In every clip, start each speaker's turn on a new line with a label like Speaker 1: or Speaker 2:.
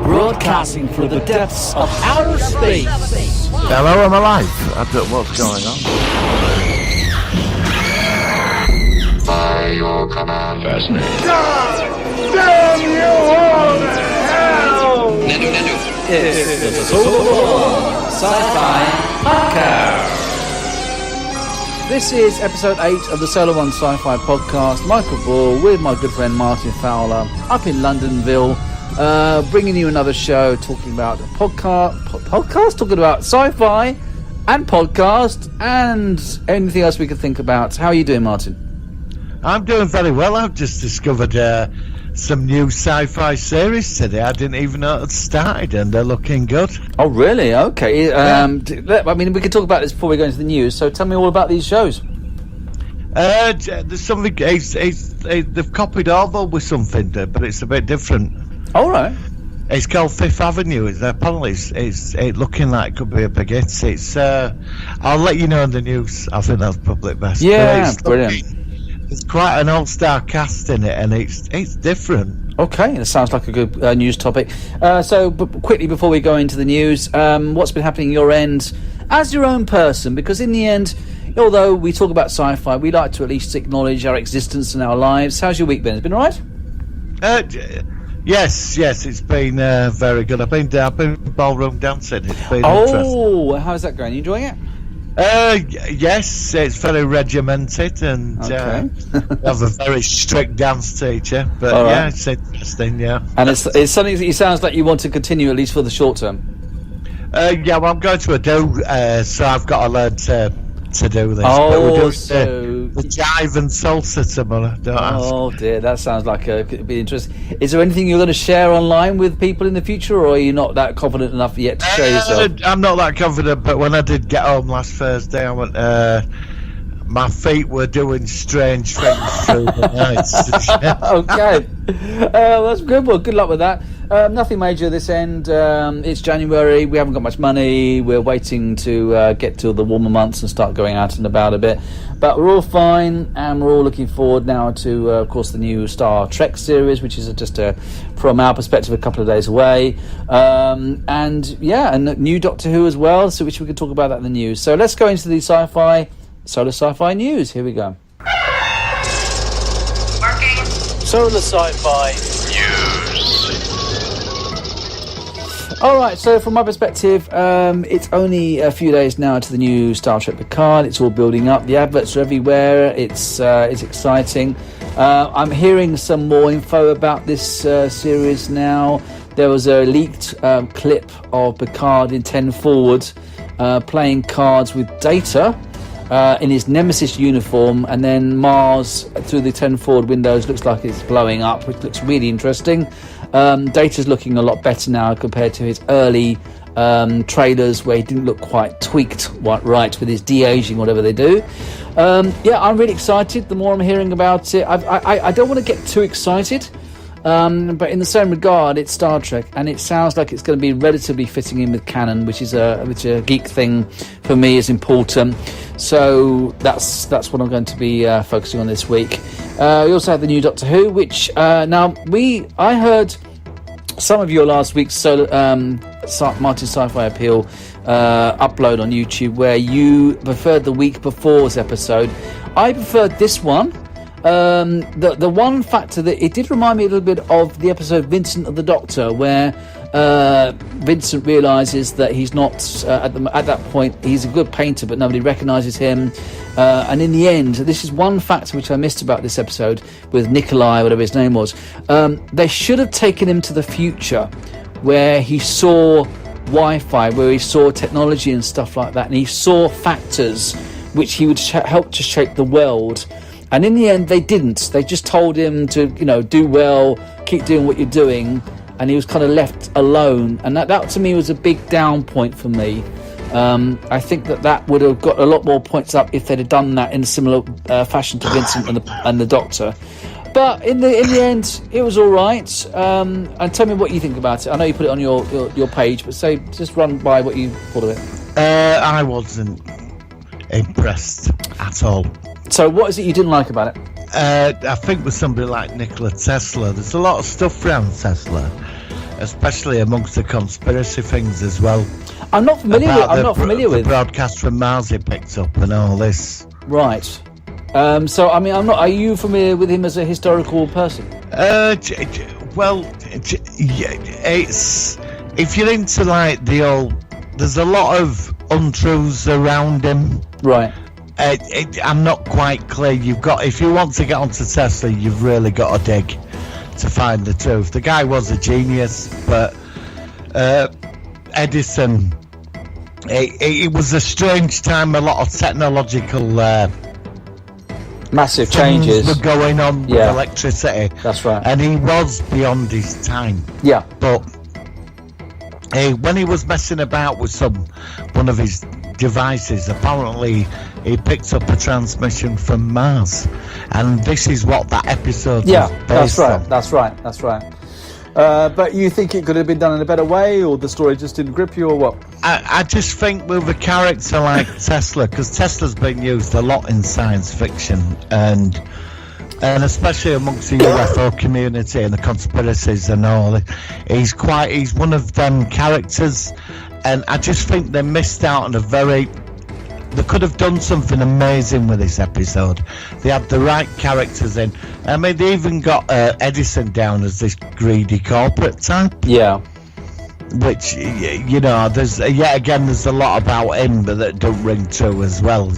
Speaker 1: Broadcasting from the depths of outer space.
Speaker 2: Hello, I'm alive. I don't know what's going on.
Speaker 3: By your command.
Speaker 4: Fascinating.
Speaker 5: God damn you all to hell!
Speaker 1: It's the Solar Sci-Fi Podcast. This is episode 8 of the Solar One Sci-Fi Podcast. Michael Ball with my good friend Martin Fowler up in Londonville, bringing you another show talking about podcast, talking about sci-fi and podcast and anything else we could think about. How are you doing, Martin?
Speaker 2: I'm doing very well. I've just discovered some new sci-fi series today. I didn't even know it started, and they're looking good.
Speaker 1: Oh, really? Okay.
Speaker 2: Yeah.
Speaker 1: I mean, we could talk about this before we go into the news. So tell me all about these shows.
Speaker 2: There's something. They've copied over with something, but it's a bit different.
Speaker 1: All right.
Speaker 2: It's called Fifth Avenue. Apparently, it's looking like it could be a big hit. I'll let you know in the news. I think that's probably best.
Speaker 1: Yeah, brilliant.
Speaker 2: It's quite an all-star cast in it, and it's different.
Speaker 1: Okay, that sounds like a good news topic. So quickly before we go into the news, what's been happening at your end as your own person? Because in the end, although we talk about sci-fi, we like to at least acknowledge our existence and our lives. How's your week been? Has it been all right?
Speaker 2: Yes, it's been very good. I've been ballroom dancing. It's been interesting.
Speaker 1: Oh, how's that going? You enjoying it?
Speaker 2: Yes, it's very regimented, and
Speaker 1: Okay.
Speaker 2: I have a very strict dance teacher. But
Speaker 1: All right.
Speaker 2: yeah, it's interesting. Yeah,
Speaker 1: And it's something that it sounds like you want to continue at least for the short term.
Speaker 2: yeah. Well, I'm going to a do, so I've got to learn to do this.
Speaker 1: Oh,
Speaker 2: but we're doing
Speaker 1: so-
Speaker 2: the jive and salsa tomorrow. Don't ask.
Speaker 1: Oh dear, that sounds like it'd be interesting. Is there anything you're going to share online with people in the future, or are you not that confident enough yet to show yourself?
Speaker 2: I'm not that confident, but when I did get home last Thursday, I went. My feet were doing strange things through the night.
Speaker 1: Okay, that's good. Well, good luck with that. Nothing major this end. It's January. We haven't got much money. We're waiting to get to the warmer months and start going out and about a bit. But we're all fine, and we're all looking forward now to, of course, the new Star Trek series, which is just from our perspective, a couple of days away. And new Doctor Who as well, so which we can talk about that in the news. So let's go into the Solar Sci-Fi news. Here we go.
Speaker 3: Working.
Speaker 1: Solar Sci-Fi
Speaker 4: News.
Speaker 1: Alright, so from my perspective, it's only a few days now to the new Star Trek Picard. It's all building up. The adverts are everywhere. It's exciting. I'm hearing some more info about this series now. There was a leaked clip of Picard in 10 Forward playing cards with Data in his Nemesis uniform, and then Mars through the 10 Forward windows looks like it's blowing up, which looks really interesting. Data's looking a lot better now compared to his early trailers where he didn't look quite tweaked right with his de-aging, whatever they do. I'm really excited the more I'm hearing about it. I don't want to get too excited, but in the same regard, it's Star Trek, and it sounds like it's going to be relatively fitting in with canon, which is a geek thing for me, is important. So that's what I'm going to be focusing on this week. We also have the new Doctor Who, which I heard some of your last week's Martin Sci-Fi Appeal upload on YouTube, where you preferred the week before's episode. I preferred this one. The one factor that it did remind me a little bit of the episode Vincent of the Doctor, where Vincent realises that he's not at that point. He's a good painter, but nobody recognises him. And in the end, this is one factor which I missed about this episode with Nikolai, whatever his name was. They should have taken him to the future, where he saw Wi-Fi, where he saw technology and stuff like that, and he saw factors which he would help to shape the world. And in the end, they didn't. They just told him to, do well, keep doing what you're doing, and he was kind of left alone. And that to me was a big down point for me. I think that would have got a lot more points up if they'd have done that in a similar fashion to Vincent and the Doctor. But in the end, it was all right. And tell me what you think about it. I know you put it on your page, but just run by what you thought of it.
Speaker 2: I wasn't impressed at all.
Speaker 1: So what is it you didn't like about it?
Speaker 2: I think with somebody like Nikola Tesla, there's a lot of stuff around Tesla, especially amongst the conspiracy things as well.
Speaker 1: I'm not familiar with.
Speaker 2: The broadcast from Mars he picked up and all this.
Speaker 1: Right. So I mean, I'm not. Are you familiar with him as a historical person?
Speaker 2: Well, it's if you're into like the old. There's a lot of untruths around him.
Speaker 1: Right.
Speaker 2: I'm not quite clear. If you want to get onto Tesla, you've really got to dig to find the truth. The guy was a genius, but Edison, it was a strange time. A lot of technological
Speaker 1: massive changes
Speaker 2: were going on with electricity.
Speaker 1: That's right.
Speaker 2: And he was beyond his time.
Speaker 1: Yeah.
Speaker 2: But when he was messing about with one of his devices, apparently he picked up a transmission from Mars, and this is what that episode was based on.
Speaker 1: That's right. But you think it could have been done in a better way, or the story just didn't grip you, or what?
Speaker 2: I just think with a character like Tesla, because Tesla's been used a lot in science fiction, and especially amongst the UFO community and the conspiracies and all, he's one of them characters, and I just think they missed out on they could have done something amazing with this episode. They had the right characters in. I mean, they even got Edison down as this greedy corporate type.
Speaker 1: Yeah.
Speaker 2: Which, there's a lot about him that don't ring true as well,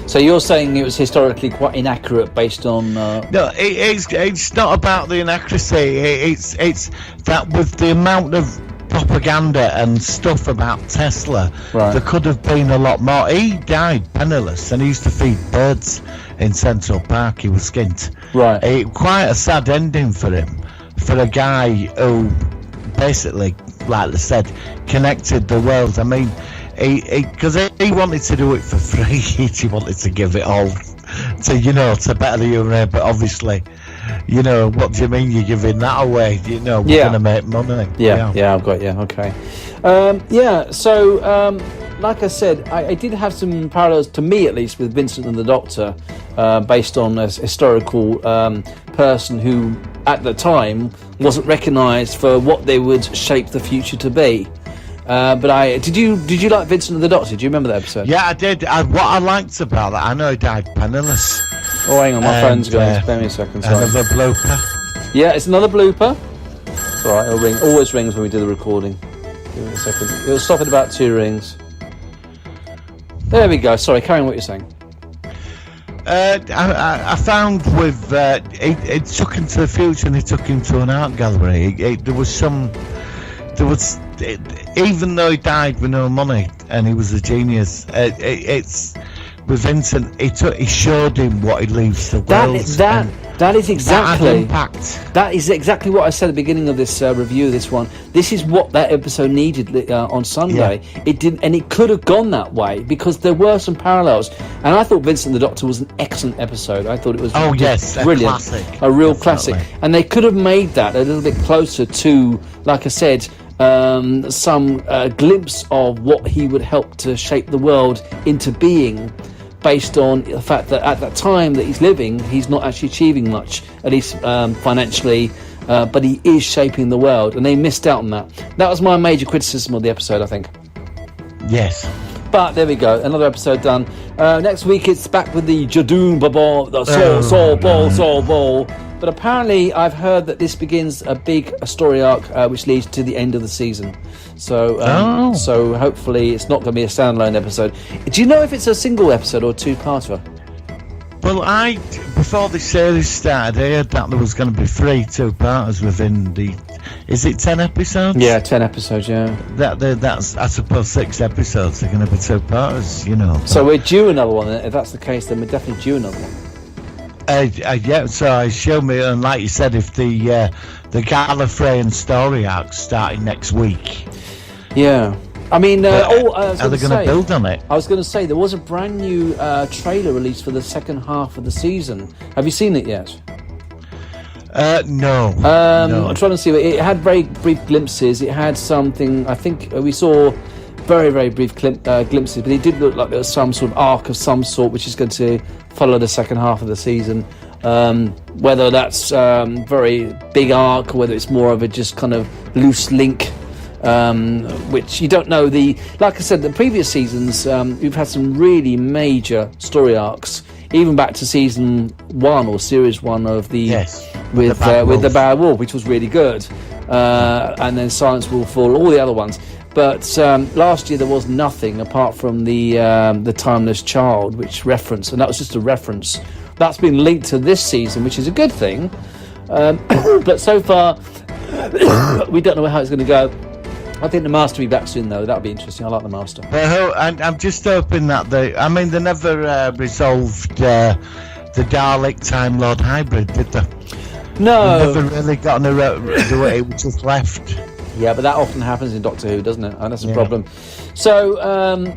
Speaker 1: So you're saying it was historically quite inaccurate based on...
Speaker 2: No, it's not about the inaccuracy. It's that with the amount of propaganda and stuff about Tesla, there could have been a lot more. He died penniless, and he used to feed birds in Central Park. He was skint.
Speaker 1: Right.
Speaker 2: Quite a sad ending for him, for a guy who basically, like I said, connected the world. I mean, because he wanted to do it for free. He wanted to give it all to better the human, but obviously, what do you mean you're giving that away? We're going to make money.
Speaker 1: Yeah, I've got you. Okay. So, like I said, I did have some parallels, to me at least, with Vincent and the Doctor, based on a historical person who, at the time, wasn't recognised for what they would shape the future to be. Did you like Vincent and the Doctor? Do you remember that episode?
Speaker 2: Yeah, I did. What I liked about that, I know he died penniless.
Speaker 1: Oh, hang on, my phone's going. Spare me a second. Sorry.
Speaker 2: Another blooper.
Speaker 1: Yeah, it's another blooper. It's all right. It'll ring. Always rings when we do the recording. Give me a second. It'll stop at about 2 rings. There we go. Sorry, carry on what you're saying.
Speaker 2: I found with it took him to the future, and he took him to an art gallery. Even though he died with no money and he was a genius, it's with Vincent. He showed him what he leaves the world.
Speaker 1: That is exactly
Speaker 2: impact.
Speaker 1: That is exactly what I said at the beginning of this review. This one. This is what that episode needed on Sunday. Yeah. It didn't, and it could have gone that way because there were some parallels. And I thought Vincent the Doctor was an excellent episode. I thought it was brilliant, a real classic. And they could have made that a little bit closer to, like I said, some glimpse of what he would help to shape the world into being, based on the fact that at that time that he's living, he's not actually achieving much, at least financially, but he is shaping the world, and they missed out on that. That was my major criticism of the episode, I think.
Speaker 2: Yes.
Speaker 1: But there we go, another episode done. Next week it's back with the Jadoon Baba, the Soul Ball. But apparently I've heard that this begins a big story arc which leads to the end of the season. So so hopefully it's not going to be a standalone episode. Do you know if it's a single episode or two-parter?
Speaker 2: Well, before the series started, I heard that there was going to be 3 two-parters within the... Is it 10 episodes?
Speaker 1: Yeah, 10 episodes, yeah.
Speaker 2: That's, I suppose, 6 episodes are going to be two-parters,
Speaker 1: So we're due another one. If that's the case, then we're definitely due another one.
Speaker 2: Yeah, so I show me, and like you said, if the Gallifreyan story arc's starting next week.
Speaker 1: Yeah. I mean,
Speaker 2: are they going to build on it?
Speaker 1: I was going to say, there was a brand new trailer released for the second half of the season. Have you seen it yet?
Speaker 2: No.
Speaker 1: No. I'm trying to see. It had very brief glimpses. It had something, I think we saw very, very brief glimpses, but it did look like there was some sort of arc of some sort which is going to follow the second half of the season. Whether that's very big arc, or whether it's more of a just kind of loose link, which you don't know. Like I said, the previous seasons, we've had some really major story arcs, even back to season 1 or series 1 of with the Bad Wolf, which was really good, and then Silence Will Fall, all the other ones. But last year there was nothing apart from the Timeless Child, which reference, and that was just a reference. That's been linked to this season, which is a good thing. But so far, we don't know how it's going to go. I think the Master will be back soon, though. That'll be interesting. I like the Master.
Speaker 2: And I'm just hoping that they never resolved the Dalek Time Lord hybrid, did they?
Speaker 1: No.
Speaker 2: They never really got to do it. It was just left.
Speaker 1: Yeah, but that often happens in Doctor Who, doesn't it? And that's a problem. So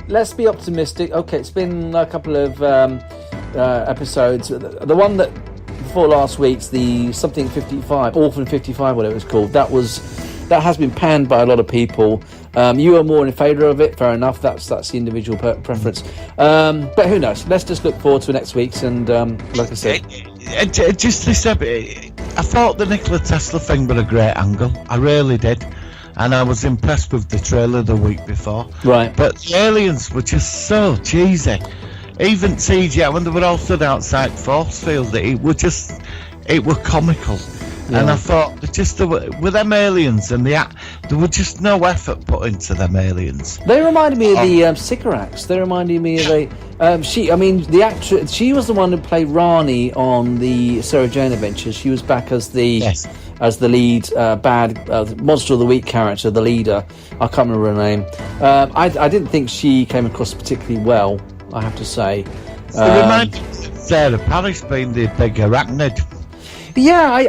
Speaker 1: let's be optimistic. Okay, it's been a couple of episodes. The one that before last week's, the something 55, Orphan 55, whatever it was called, that has been panned by a lot of people. You are more in favour of it, fair enough. That's the individual preference. But who knows? Let's just look forward to next week's. And like I said,
Speaker 2: just this, I thought the Nikola Tesla thing was a great angle. I really did. And I was impressed with the trailer the week before. Right. But the aliens were just so cheesy. Even CGI, when they were all stood outside Force Field, it were comical. Yeah. And I thought, with them aliens, and there was just no effort put into them aliens.
Speaker 1: They reminded me of the Sycorax. They reminded me of the actress. She was the one who played Rani on the Sarah Jane Adventures. She was back as the lead bad Monster of the Week character, the leader. I can't remember her name. I didn't think she came across particularly well, I have to say.
Speaker 2: It reminded me of Sarah Paris being the big arachnid.
Speaker 1: Yeah,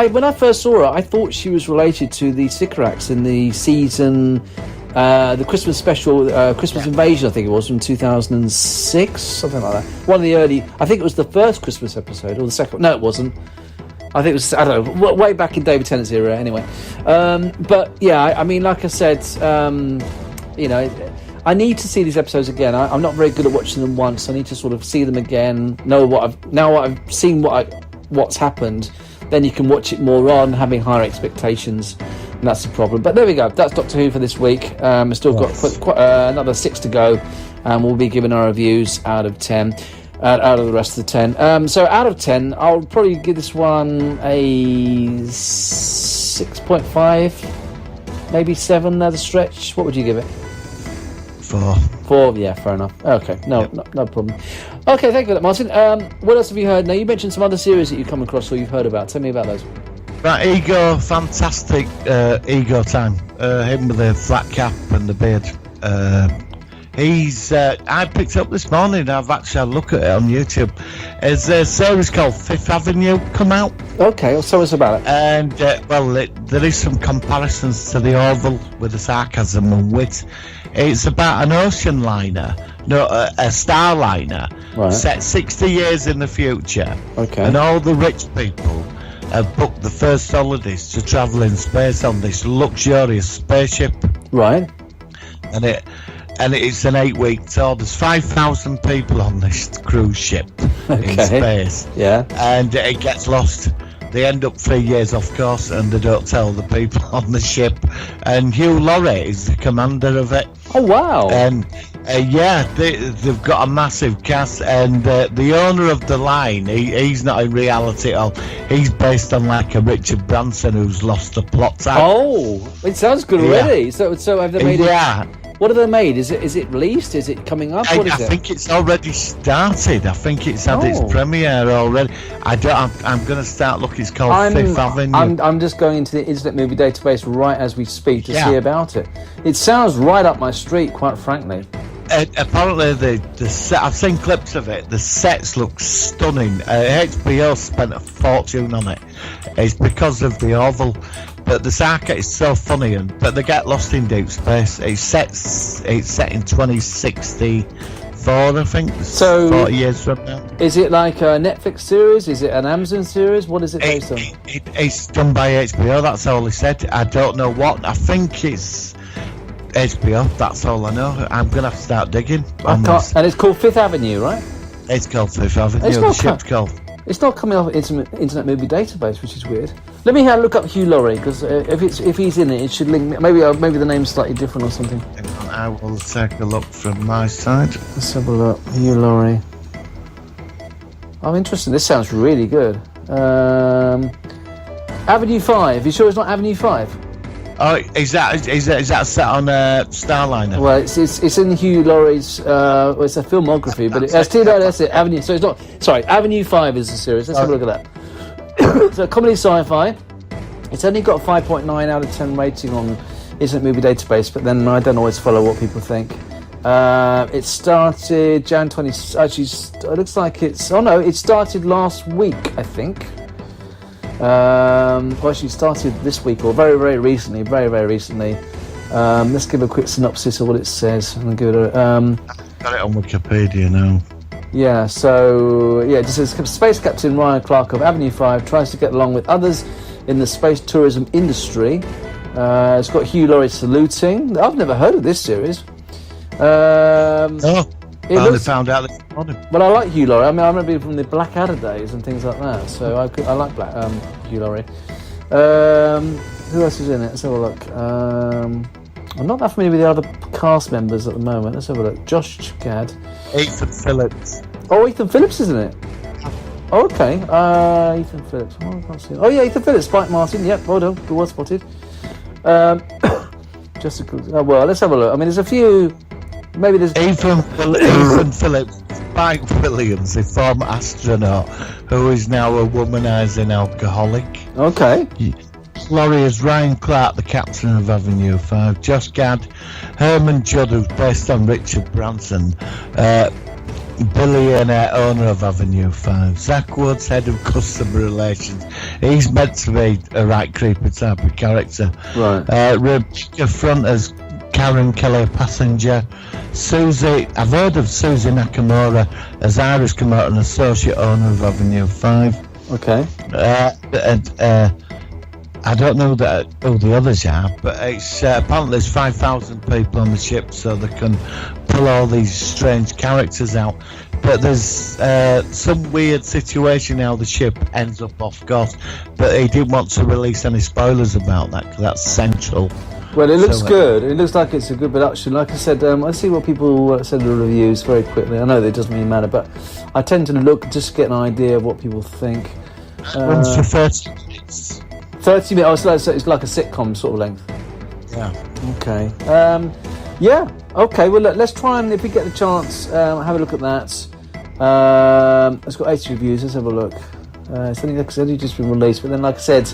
Speaker 1: when I first saw her, I thought she was related to the Sycorax in the season, the Christmas special, Christmas Invasion, I think it was, from 2006, something like that. One of the early, I think it was the first Christmas episode, or the second. No, it wasn't. I think it was, I don't know, way back in David Tennant's era, anyway. But yeah, I mean, like I said, I need to see these episodes again. I'm not very good at watching them once. I need to sort of see them again. I've seen what's happened, then you can watch it more on, having higher expectations, and that's the problem. But there we go. That's Doctor Who for this week. We've still got quite another 6 to go, and we'll be giving our reviews out of 10. Out of the rest of the 10. So out of 10, I'll probably give this one a 6.5, maybe 7 at a stretch. What would you give it?
Speaker 2: 4.
Speaker 1: Yeah, fair enough. Okay, no problem. Okay, thank you for that, Martin. What else have you heard? Now, you mentioned some other series that you've come across or you've heard about. Tell me about those.
Speaker 2: Right, Ego, fantastic Ego time. Him with the flat cap and the beard. I picked up this morning, I've actually had a look at it on YouTube. There's a series called Fifth Avenue come out.
Speaker 1: Okay, well, tell us about it.
Speaker 2: And, there is some comparisons to the Orville with the sarcasm and wit. It's about an ocean liner, a starliner, set 60 years in the future. Okay. And all the rich people have booked the first holidays to travel in space on this luxurious spaceship.
Speaker 1: Right.
Speaker 2: And it's an 8-week tour. There's 5,000 people on this cruise ship in space. Yeah. And it gets lost. They end up 3 years off course, and they don't tell the people on the ship. And Hugh Laurie is the commander of it.
Speaker 1: Oh, wow.
Speaker 2: And they've got a massive cast, and the owner of the line, he's not in reality at all. He's based on like a Richard Branson who's lost the plot tag.
Speaker 1: Oh, it sounds good already.
Speaker 2: Yeah.
Speaker 1: So have they made it? What have they made? Is it released? Is it coming up? What is it?
Speaker 2: I think it's already started. I think it's had its premiere already. I'm going to start looking. It's called Fifth Avenue. I'm
Speaker 1: just going into the Internet Movie Database right as we speak to see about it. It sounds right up my street, quite frankly.
Speaker 2: Apparently, the set, I've seen clips of it. The sets look stunning. HBO spent a fortune on it. It's because of the Orville. But the Sarka is so funny, but they get lost in deep space. It's set in 2064, I think. So 40 years from now.
Speaker 1: Is it like a Netflix series? Is it an Amazon series? What is it based on?
Speaker 2: It's done by HBO. That's all he said. I don't know what. I think it's HBO. That's all I know. I'm gonna have to start digging.
Speaker 1: And it's called Fifth Avenue, right?
Speaker 2: It's called Fifth Avenue.
Speaker 1: It's
Speaker 2: The
Speaker 1: not
Speaker 2: ship's called.
Speaker 1: It's not coming off Internet Movie Database, which is weird. Let me look up Hugh Laurie, because if he's in it, it should link. Maybe the name's slightly different or something.
Speaker 2: I will take a look from my side.
Speaker 1: Let's have a look. Hugh Laurie. I'm interested. This sounds really good. Avenue 5. You sure it's not Avenue 5?
Speaker 2: Oh, is that set on Starliner?
Speaker 1: Well, it's in Hugh Laurie's. Well, it's a filmography, but that's it. Avenue. So it's not. Sorry, Avenue 5 is the series. Let's have a look at that. So comedy sci-fi. It's only got a 5.9 out of 10 rating on Internet Movie Database, but then I don't always follow what people think. It started Jan 20. Actually, it looks like it's. Oh no, it started last week, I think. Well, actually started this week or very, very recently. Let's give a quick synopsis of what it says and give it a.
Speaker 2: Got it on Wikipedia now.
Speaker 1: Yeah, so it just says Space Captain Ryan Clark of Avenue 5 tries to get along with others in the space tourism industry. It's got Hugh Laurie saluting. I've never heard of this series.
Speaker 2: Found out this morning.
Speaker 1: But I like Hugh Laurie. I mean, I remember him from the Blackadder days and things like that. So I like Hugh Laurie. Who else is in it? Let's have a look. I'm not that familiar with the other cast members at the moment. Let's have a look. Josh Gad.
Speaker 2: Ethan Phillips.
Speaker 1: Oh, Ethan Phillips is in it. Oh, okay. Ethan Phillips. Oh, I can't see him. Oh yeah, Ethan Phillips. Spike Martin. Yep. Well done. Good, well spotted. Well, let's have a look. I mean, there's a few. Maybe there's
Speaker 2: Ethan Phillips, Spike Williams, a former astronaut who is now a womanising alcoholic.
Speaker 1: Okay.
Speaker 2: Laurie is Ryan Clark, the captain of Avenue 5. Josh Gad, Herman Judd, who's based on Richard Branson, billionaire owner of Avenue 5. Zach Woods, head of customer relations. He's meant to be a right creepy type of character.
Speaker 1: Right.
Speaker 2: Rebecca Fronters, Karen Kelly, passenger. Susie, I've heard of Susie Nakamura as Iris Kamota, an associate owner of Avenue 5.
Speaker 1: Okay.
Speaker 2: I don't know who the others are, but it's apparently there's 5,000 people on the ship, so they can pull all these strange characters out. But there's some weird situation how the ship ends up off course, but he didn't want to release any spoilers about that because that's central.
Speaker 1: Well, it looks good. It looks like it's a good production. Like I said, I see what people said in the reviews very quickly. I know that it doesn't really matter, but I tend to look just to get an idea of what people think.
Speaker 2: Runs for 30 minutes.
Speaker 1: 30 minutes. Oh, so it's like a sitcom sort of length.
Speaker 2: Yeah.
Speaker 1: Okay. Yeah. Okay. Well, look, let's try and, if we get the chance, have a look at that. It's got 80 reviews. Let's have a look. It's only just been released, but then, like I said,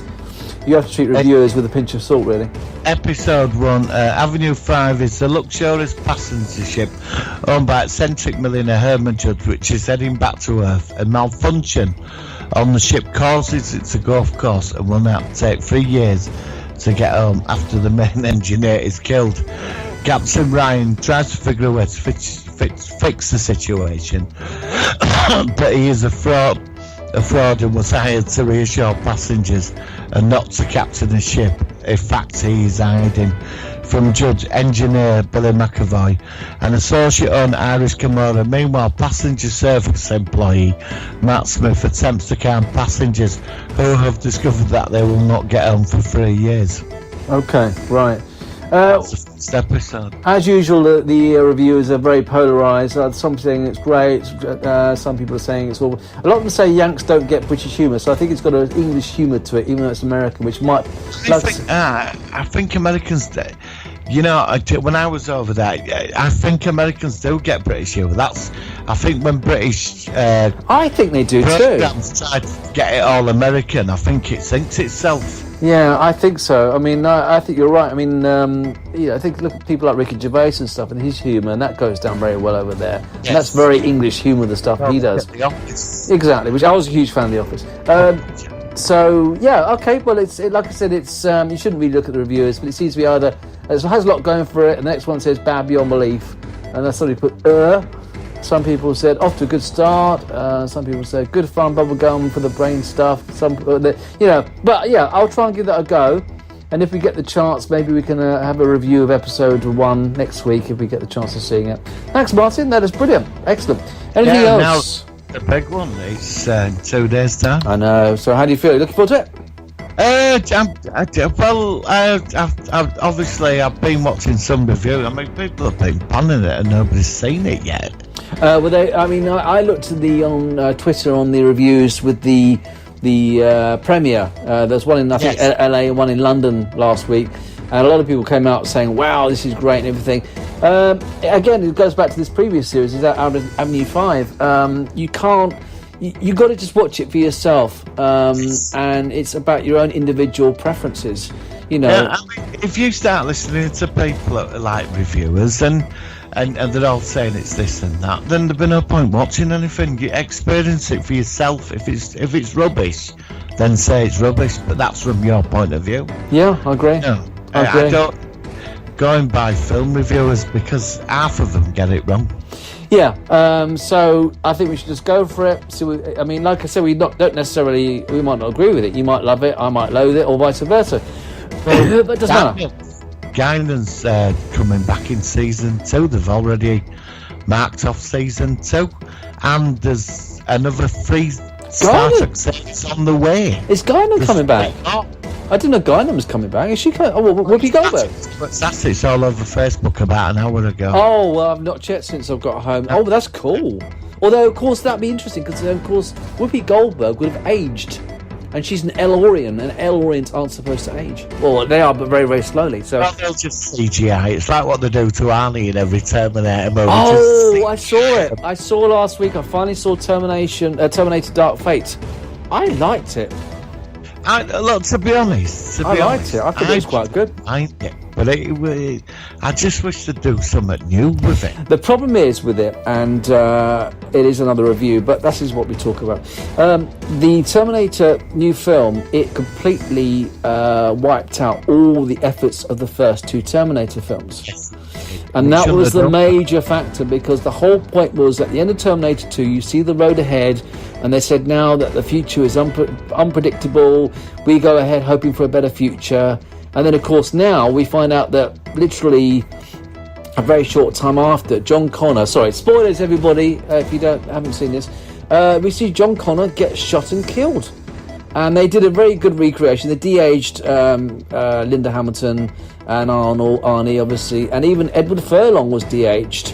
Speaker 1: you have to treat reviewers with a pinch of salt, really.
Speaker 2: Episode 1, Avenue 5 is a luxurious passenger ship owned by eccentric millionaire Herman Judd, which is heading back to Earth. A malfunction on the ship causes it to go off course and will now take 3 years to get home after the main engineer is killed. Captain Ryan tries to figure a way to fix the situation, but he is a fraud and was hired to reassure passengers and not to captain the ship. In fact, he is hiding from Judge Engineer Billy McAvoy and associate owner Iris Kamora. Meanwhile, passenger service employee Matt Smith attempts to calm passengers who have discovered that they will not get home for 3 years.
Speaker 1: Okay, right.
Speaker 2: That's the first episode.
Speaker 1: As usual, the reviewers are very polarised. Some saying it's great, some people are saying it's awful. A lot of them say Yanks don't get British humour, so I think it's got an English humour to it, even though it's American, which might...
Speaker 2: I think Americans... You know, when I was over there, I think Americans do get British humour. I think when British...
Speaker 1: I think they do too.
Speaker 2: Programs try to get it all American, I think it sinks itself.
Speaker 1: Yeah, I think so. I mean, I think you're right. I mean, I think look at people like Ricky Gervais and stuff, and his humour, and that goes down very well over there. Yes. And that's very English humour, the stuff he does.
Speaker 2: The Office.
Speaker 1: Exactly, which I was a huge fan of The Office. So yeah, okay. Well, like I said, it's you shouldn't really look at the reviewers, but it seems to be either it has a lot going for it, and the next one says bad beyond belief, and that's somebody put. Some people said off to a good start. Some people said good fun, bubblegum for the brain stuff. But yeah, I'll try and give that a go. And if we get the chance, maybe we can have a review of episode 1 next week if we get the chance of seeing it. Thanks, Martin. That is brilliant. Excellent. Anything else?
Speaker 2: Now, the big one is 2 days' time.
Speaker 1: I know. So how do you feel? Looking forward to it?
Speaker 2: Obviously, I've been watching some reviews. I mean, people have been panning it and nobody's seen it yet.
Speaker 1: I looked at on Twitter on the reviews with the premiere. There's one in LA and one in London last week, and a lot of people came out saying, "Wow, this is great" and everything. Again, it goes back to this previous series. Is that Avenue 5? You can't. You got to just watch it for yourself, and it's about your own individual preferences. You know,
Speaker 2: I mean, if you start listening to people like reviewers and they're all saying it's this and that, then there'd be no point watching anything. You experience it for yourself. If it's rubbish, then say it's rubbish. But that's from your point of view.
Speaker 1: Yeah, I agree.
Speaker 2: I don't going by film reviewers because half of them get it wrong.
Speaker 1: Yeah, so I think we should just go for it. So, like I said, we might not agree with it. You might love it, I might loathe it, or vice versa. But it doesn't matter.
Speaker 2: Guinan's coming back in season 2. They've already marked off season 2, and there's another 3 Star Trek series on the way.
Speaker 1: Is Guinan coming back? I didn't know Guinan was coming back. Is she coming? Oh, Whoopi Goldberg.
Speaker 2: It's all over Facebook about an hour ago.
Speaker 1: Oh, well, I've not checked since I've got home. Oh, but that's cool. Although, of course, that'd be interesting because, of course, Whoopi Goldberg would have aged. And she's an El-Aurian, and El-Aurians aren't supposed to age. Well, they are, but very, very slowly. So.
Speaker 2: Well, they'll just CGI. It's like what they do to Arnie in every Terminator movie.
Speaker 1: Oh, I saw it. I saw last week. I finally saw Terminator Dark Fate. I liked it.
Speaker 2: Look, to be honest,
Speaker 1: I liked it. I thought it was quite good.
Speaker 2: But I just wish they'd do something new with it.
Speaker 1: The problem is with it, and it is another review, but that is what we talk about. The Terminator new film, it completely wiped out all the efforts of the first 2 Terminator films. Yes. And that was the major factor, because the whole point was at the end of Terminator 2, you see the road ahead, and they said now that the future is unpredictable, we go ahead hoping for a better future. And then, of course, now we find out that literally a very short time after, John Connor, sorry, spoilers everybody, if you haven't seen this, we see John Connor get shot and killed. And they did a very good recreation. They de-aged Linda Hamilton and Arnie, obviously, and even Edward Furlong was de-aged,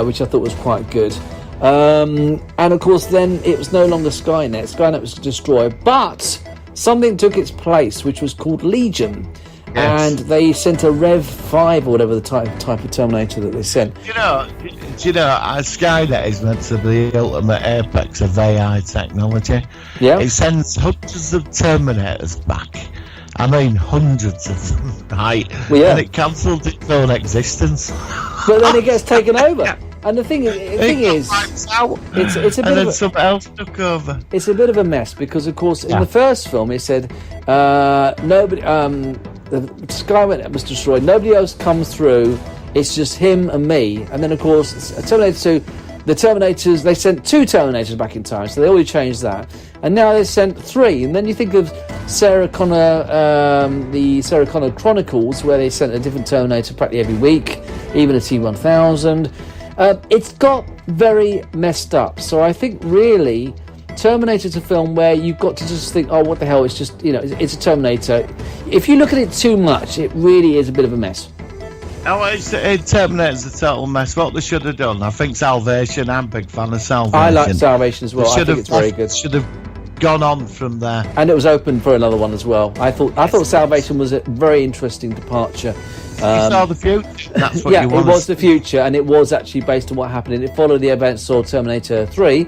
Speaker 1: which I thought was quite good. And of course, then it was no longer Skynet. Skynet was destroyed, but something took its place, which was called Legion. Yes. And they sent a Rev 5 or whatever the type of Terminator that they sent.
Speaker 2: Do you know, Skynet is meant to be the ultimate apex of AI technology.
Speaker 1: Yeah.
Speaker 2: It sends hundreds of Terminators back. I mean, hundreds of them, right?
Speaker 1: Well, yeah.
Speaker 2: And it cancelled its own existence.
Speaker 1: But then it gets taken over. And the thing is, it's a bit
Speaker 2: and then something else took over.
Speaker 1: It's a bit of a mess because, of course, in the first film, it said nobody. The Skynet was destroyed. Nobody else comes through. It's just him and me. And then, of course, Terminator 2. The Terminators, they sent 2 Terminators back in time, so they already changed that. And now they sent 3. And then you think of Sarah Connor, the Sarah Connor Chronicles, where they sent a different Terminator practically every week, even a T-1000. It's got very messed up. So I think really Terminator's a film where you've got to just think, oh, what the hell, it's just, it's a Terminator. If you look at it too much, it really is a bit of a mess.
Speaker 2: Oh, Terminator's a total mess. What they should have done, I think Salvation, I'm a big fan of Salvation.
Speaker 1: I like Salvation as well. I think it's very good.
Speaker 2: Should have gone on from there.
Speaker 1: And it was open for another one as well. I thought Salvation was a very interesting departure.
Speaker 2: You saw the future. That's what you
Speaker 1: it was the future, and it was actually based on what happened. And it followed the events of Terminator 3,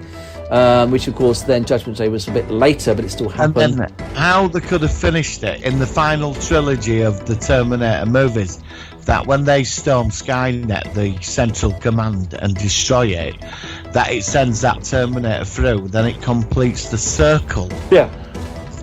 Speaker 1: which of course then Judgment Day was a bit later, but it still happened.
Speaker 2: And then how they could have finished it in the final trilogy of the Terminator movies, that when they storm Skynet, the central command, and destroy it, that it sends that Terminator through, then it completes the circle.
Speaker 1: Yeah.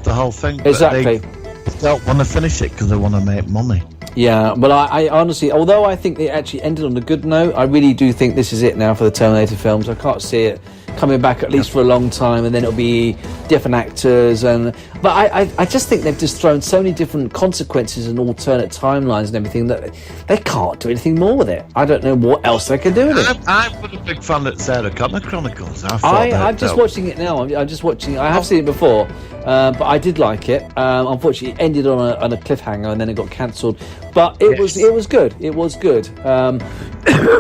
Speaker 2: The whole thing.
Speaker 1: Exactly.
Speaker 2: They don't want to finish it because they want to make money.
Speaker 1: Yeah, but I honestly, although I think it actually ended on a good note, I really do think this is it now for the Terminator films. I can't see it coming back at least for a long time, and then it'll be different actors. But I just think they've just thrown so many different consequences and alternate timelines and everything that they can't do anything more with it. I don't know what else they can do with it.
Speaker 2: I'm a big fan of Sarah Connor Chronicles.
Speaker 1: I'm just watching it now. I'm just watching. I have seen it before, but I did like it. Unfortunately, it ended on a cliffhanger, and then it got cancelled. But it was good. It was good.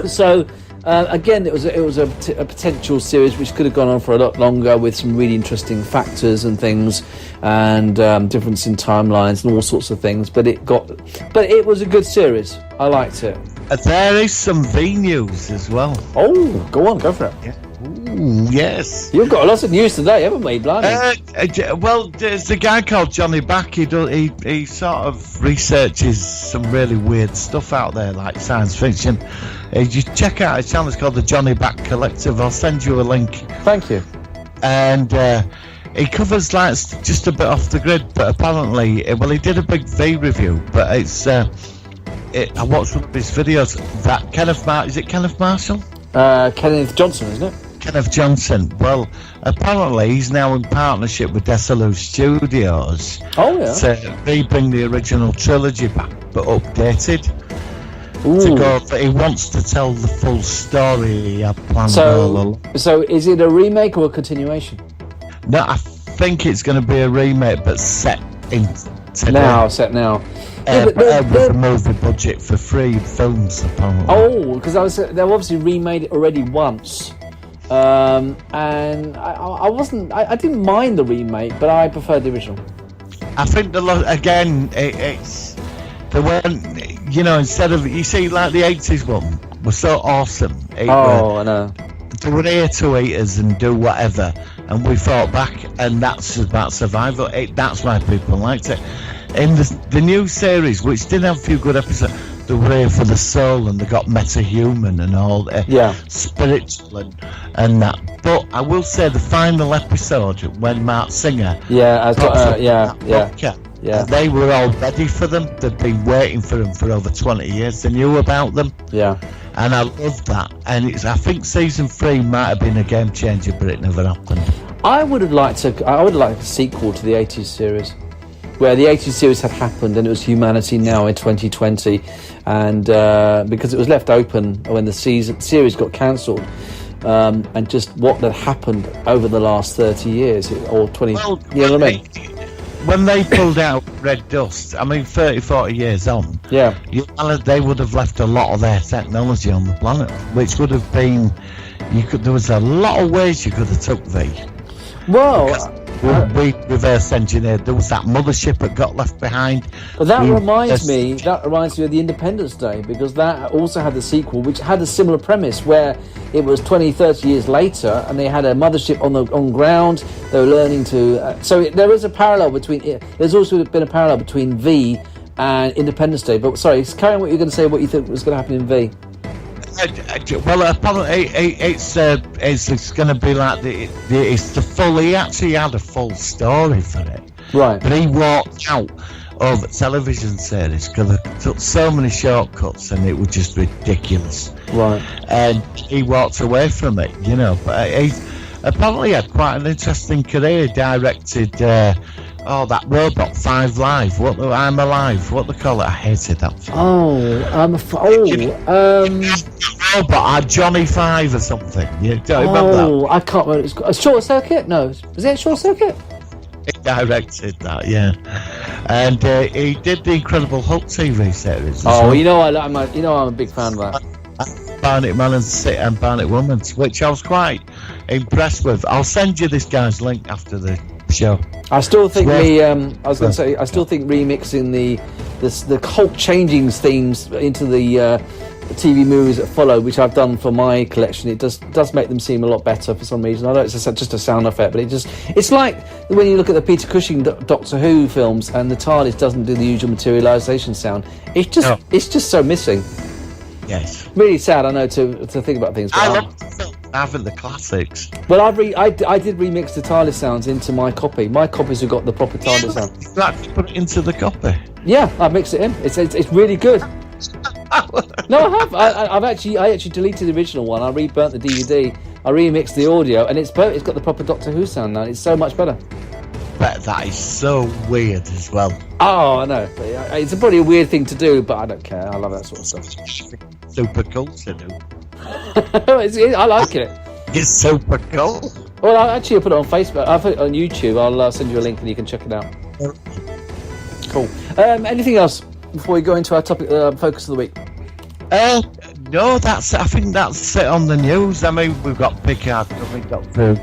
Speaker 1: So. Again, it was a potential series which could have gone on for a lot longer with some really interesting factors and things, and difference in timelines and all sorts of things. But it was a good series. I liked it.
Speaker 2: There is some V news as well.
Speaker 1: Oh, go for it.
Speaker 2: Yeah. Ooh, yes.
Speaker 1: You've got lots of news today, haven't we, Blimey?
Speaker 2: Well, there's a guy called Johnny Back. He sort of researches some really weird stuff out there, like science fiction. You check out his channel. It's called the Johnny Back Collective. I'll send you a link.
Speaker 1: Thank you.
Speaker 2: And he covers like just a bit off the grid, but apparently, he did a big V review. But it's I watched one of his videos. That is it Kenneth Marshall?
Speaker 1: Kenneth Johnson, isn't it?
Speaker 2: Kenneth Johnson. Well, apparently he's now in partnership with Desilu Studios.
Speaker 1: Oh yeah.
Speaker 2: To bring the original trilogy back, but updated.
Speaker 1: Ooh.
Speaker 2: To go, but he wants to tell the full story he had planned all along.
Speaker 1: So is it a remake or a continuation?
Speaker 2: No, I think it's going to be a remake, but set today.
Speaker 1: Now.
Speaker 2: With a movie budget for free films, apparently.
Speaker 1: Oh, because they've obviously remade it already once, and I didn't mind the remake, but I preferred the original.
Speaker 2: I think it's the one, instead of, you see, like the 80s one was so awesome.
Speaker 1: I know.
Speaker 2: They were here to eat us and do whatever, and we fought back, and that's about survival. That's why people liked it. In the new series, which did have a few good episodes, they were here for the soul, and they got meta-human and all spiritual and that. But I will say the final episode when Mark Singer, they were all ready for them. They'd been waiting for them for over 20 years. They knew about them.
Speaker 1: Yeah.
Speaker 2: And I love that. And I think season 3 might have been a game changer, but it never happened.
Speaker 1: I would like a sequel to the 80s series, where the 80s series had happened and it was humanity now in 2020, and because it was left open when the series got cancelled, and just what had happened over the last 30 years or 20, you know what I mean?
Speaker 2: When they pulled out Red Dust, 30, 40 years on, they would have left a lot of their technology on the planet, which would have been, there was a lot of ways you could have took V.
Speaker 1: Well,
Speaker 2: we reverse engineered. There was that mothership that got left behind.
Speaker 1: But that reminds me of the Independence Day, because that also had the sequel, which had a similar premise, where it was 20, 30 years later, and they had a mothership on ground. They were learning to. There is a parallel between. There's also been a parallel between V and Independence Day. But sorry, carry on what you're going to say. What you think was going to happen in V?
Speaker 2: Well, apparently it's going to be like it's the full. He actually had a full story for it,
Speaker 1: right?
Speaker 2: But he walked out of a television series because it took so many shortcuts and it was just ridiculous,
Speaker 1: right? And
Speaker 2: he walked away from it, But he apparently had quite an interesting career. He directed that robot 5 Live. I'm Alive. What they call it? I hated that film. Robot, Johnny 5 or something. You don't remember that?
Speaker 1: I can't remember. It's Short Circuit? No, was it Short Circuit?
Speaker 2: He directed that, yeah. And he did the Incredible Hulk TV series.
Speaker 1: I'm a big fan of that.
Speaker 2: Barnet Man and Barnet Woman, which I was quite impressed with. I'll send you this guy's link after the show.
Speaker 1: I still think I still think remixing the Hulk changing themes into the TV movies that follow, which I've done for my collection, it does make them seem a lot better for some reason. I know it's just a sound effect, but it's like when you look at the Peter Cushing Doctor Who films and the TARDIS doesn't do the usual materialisation sound. It's just so missing.
Speaker 2: Yes.
Speaker 1: Really sad, I know, to think about things.
Speaker 2: I love the film. Having the classics.
Speaker 1: Well, I did remix the TARDIS sounds into my copy. My copies have got the proper TARDIS sound.
Speaker 2: You actually put it into the copy?
Speaker 1: Yeah, I mixed it in. It's really good. No, I have. I actually deleted the original one. I reburnt the DVD I remixed the audio, and it's got the proper Doctor Who sound now. It's so much better.
Speaker 2: But that is so weird as well.
Speaker 1: Oh, I know. It's probably a weird thing to do, but I don't care. I love that sort of stuff.
Speaker 2: Super cool to do.
Speaker 1: I like it.
Speaker 2: It's super cool.
Speaker 1: Well, I'll put it on Facebook. I'll put it on YouTube. I'll send you a link and you can check it out. Cool. Anything else before we go into our topic, focus of the week?
Speaker 2: No, I think that's it on the news. I mean, we've got Picard coming up through.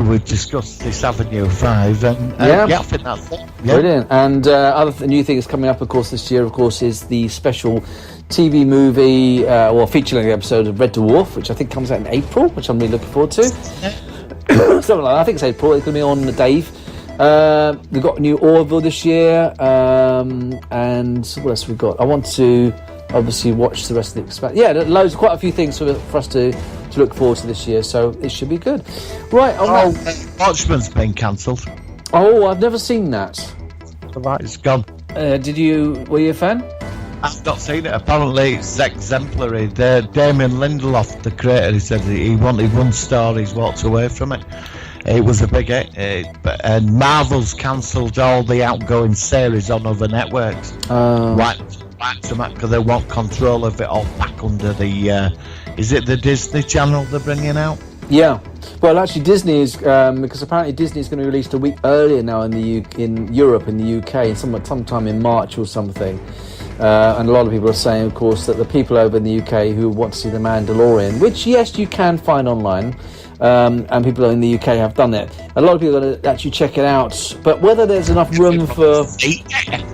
Speaker 2: We've discussed this Avenue 5, and I think that's it. Yeah.
Speaker 1: Brilliant. And other new things coming up, of course, this year, of course, is the special TV movie or feature-length episode of Red Dwarf, which I think comes out in April, which I'm really looking forward to. Something like that. I think it's April. It's going to be on Dave. We've got a new Orville this year, and what else have we got? I want to obviously watch the rest of the expansion. Yeah, quite a few things for us to look forward to this year, so it should be good. Right.
Speaker 2: Watchmen's been cancelled.
Speaker 1: Oh, I've never seen that.
Speaker 2: Right, it's gone.
Speaker 1: Were you a fan?
Speaker 2: I've not seen it. Apparently, it's exemplary. Damien Lindelof, the creator, he said he wanted one star. He's walked away from it. It was a big hit, and Marvel's cancelled all the outgoing series on other networks. Right to Mac, because they want control of it all back under the. Is it the Disney Channel they're bringing out?
Speaker 1: Yeah. Well, actually, Disney is because apparently Disney is going to be released a week earlier now in Europe, in the UK, sometime in March or something. And a lot of people are saying, of course, that the people over in the UK who want to see The Mandalorian, which, yes, you can find online, and people in the UK have done it. A lot of people are going to actually check it out, but whether there's enough room for...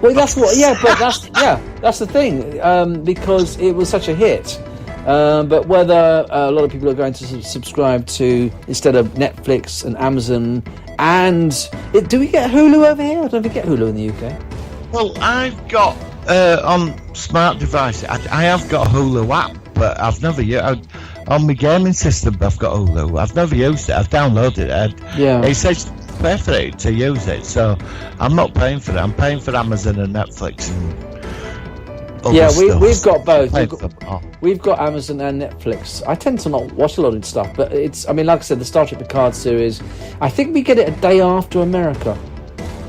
Speaker 1: Well, that's the thing, because it was such a hit. But whether a lot of people are going to subscribe to, instead of Netflix and Amazon, and... do we get Hulu over here? I don't think we get Hulu in the UK.
Speaker 2: Well, I've got... on smart devices, I have got a Hulu app, but I've never used on my gaming system. I've got Hulu. I've never used it. I've downloaded it. It says pay for it to use it, so I'm not paying for it. I'm paying for Amazon and Netflix. And
Speaker 1: we've got both. We've got Amazon and Netflix. I tend to not watch a lot of stuff, but it's. I mean, like I said, the Star Trek Picard series. I think we get it a day after America.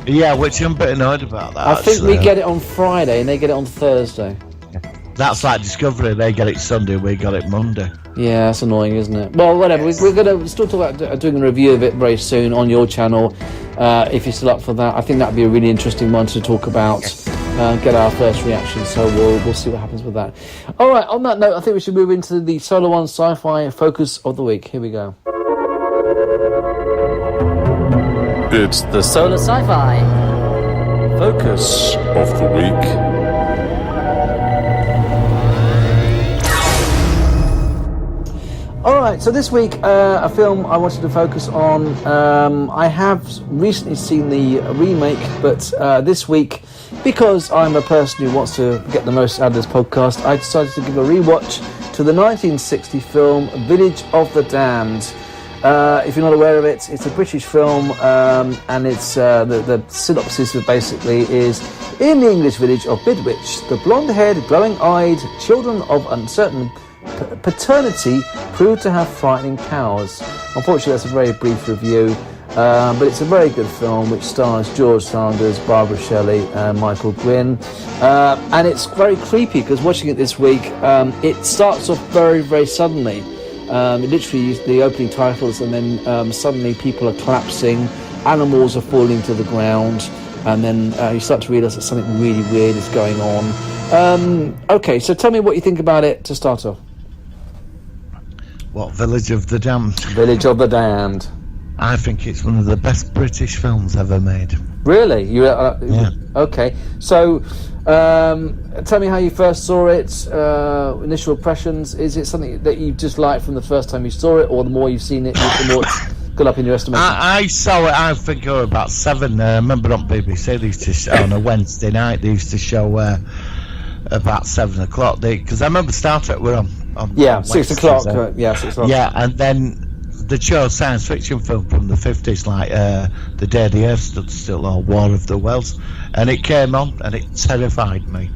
Speaker 2: Yeah, which I'm a bit annoyed about that.
Speaker 1: I think we get it on Friday and they get it on Thursday.
Speaker 2: That's like Discovery. They get it Sunday, we got it Monday.
Speaker 1: Yeah, that's annoying, isn't it? Well, whatever. We're going to still talk about doing a review of it very soon on your channel, if you're still up for that. I think that'd be a really interesting one to talk about, get our first reaction. So we'll see what happens with that. All right, on that note, I think we should move into the Solar One Sci-Fi Focus of the Week. Here we go.
Speaker 4: It's the Solar Sci-Fi Focus of the Week.
Speaker 1: Alright, so this week, a film I wanted to focus on. I have recently seen the remake, but this week, because I'm a person who wants to get the most out of this podcast, I decided to give a rewatch to the 1960 film Village of the Damned. If you're not aware of it, it's a British film, and it's the synopsis basically is: in the English village of Bidwich, the blonde-haired, glowing-eyed children of uncertain paternity prove to have frightening powers. Unfortunately, that's a very brief review, but it's a very good film which stars George Sanders, Barbara Shelley, and Michael Gwynn, and it's very creepy because watching it this week, it starts off very, very suddenly. Literally the opening titles, and then suddenly people are collapsing, animals are falling to the ground, and then you start to realise that something really weird is going on. Okay, so tell me what you think about it to start off.
Speaker 2: What, Village of the Damned?
Speaker 1: Village of the Damned.
Speaker 2: I think it's one of the best British films ever made.
Speaker 1: Really?
Speaker 2: Yeah.
Speaker 1: Okay, so tell me how you first saw it, initial impressions. Is it something that you just liked from the first time you saw it, or the more you've seen it, the more it's gone up in your estimation?
Speaker 2: I saw it, I think I was about 7. I remember on BBC, they used to show, on a Wednesday night, they used to show about 7 o'clock, because I remember Star Trek were on
Speaker 1: 6 o'clock. 6 o'clock.
Speaker 2: Yeah, and then they chose science fiction film from the 50s, like The Day the Earth Stood Still or War of the Worlds, and it came on and it terrified me.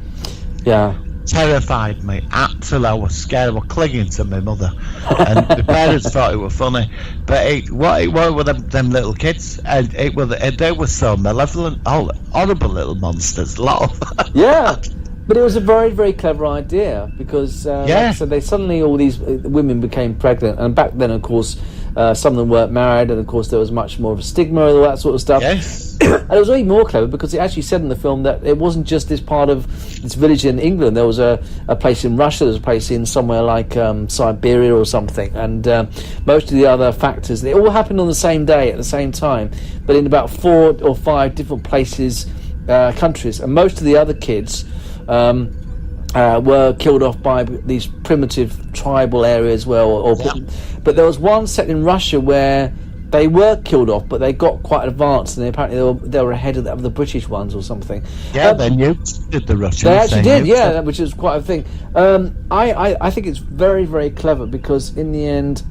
Speaker 1: Yeah.
Speaker 2: terrified me. Absolutely, I was scared. I was clinging to my mother, and the parents thought it was funny. But it were them little kids, and they were so malevolent, horrible little monsters. A lot of
Speaker 1: Yeah. But it was a very, very clever idea because so they suddenly all these women became pregnant, and back then, of course, some of them weren't married, and of course there was much more of a stigma and all that sort of stuff.
Speaker 2: Yes.
Speaker 1: And it was really more clever because it actually said in the film that it wasn't just this part of this village in England. There was a place in Russia, there was a place in somewhere like Siberia or something, and most of the other factors, they all happened on the same day at the same time, but in about 4 or 5 different places, countries, and most of the other kids were killed off by these primitive tribal areas. But there was one set in Russia where they were killed off, but they got quite advanced, and apparently they were ahead of the British ones or something.
Speaker 2: Yeah, they did the Russians.
Speaker 1: They actually did, yeah, which is quite a thing. I think it's very, very clever because in the end,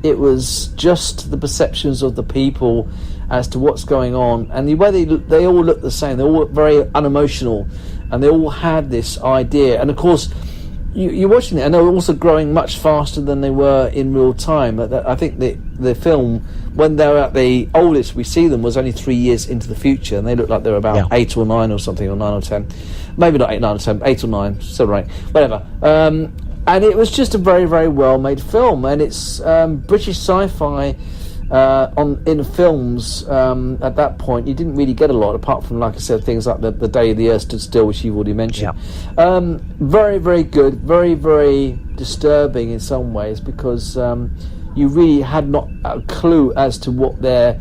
Speaker 1: it was just the perceptions of the people as to what's going on, and the way they all look the same. They all look very unemotional, and they all had this idea. And of course, you're watching it, and they're also growing much faster than they were in real time. I think the film, when they're at the oldest we see them, was only 3 years into the future, and they look like they're about 8 or 9 or something, or 9 or 10. Maybe not 8, 9 or 10, 8 or 9, so right, whatever. And it was just a very, very well made film, and it's British sci-fi. In films at that point, you didn't really get a lot, apart from, like I said, things like the Day the Earth Stood Still, which you've already mentioned. Very, very good, very, very disturbing in some ways, because you really had not a clue as to what their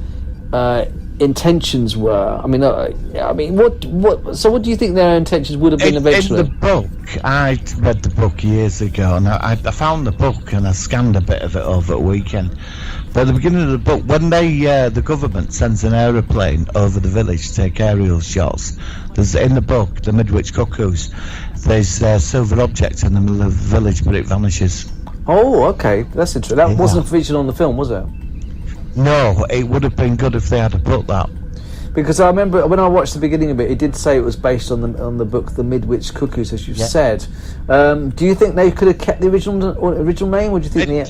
Speaker 1: intentions were. I mean, what do you think their intentions would have been eventually?
Speaker 2: In the book, I read the book years ago, and I found the book and I scanned a bit of it over the weekend. But at the beginning of the book, when the government sends an aeroplane over the village to take aerial shots, there's in the book, The Midwich Cuckoos, there's a silver object in the middle of the village, but it vanishes.
Speaker 1: Oh, okay, that's interesting. That wasn't featured on the film, was it?
Speaker 2: No, it would have been good if they had put that.
Speaker 1: Because I remember when I watched the beginning of it, it did say it was based on the book The Midwich Cuckoos, as you said. Do you think they could have kept the original name? Or do you think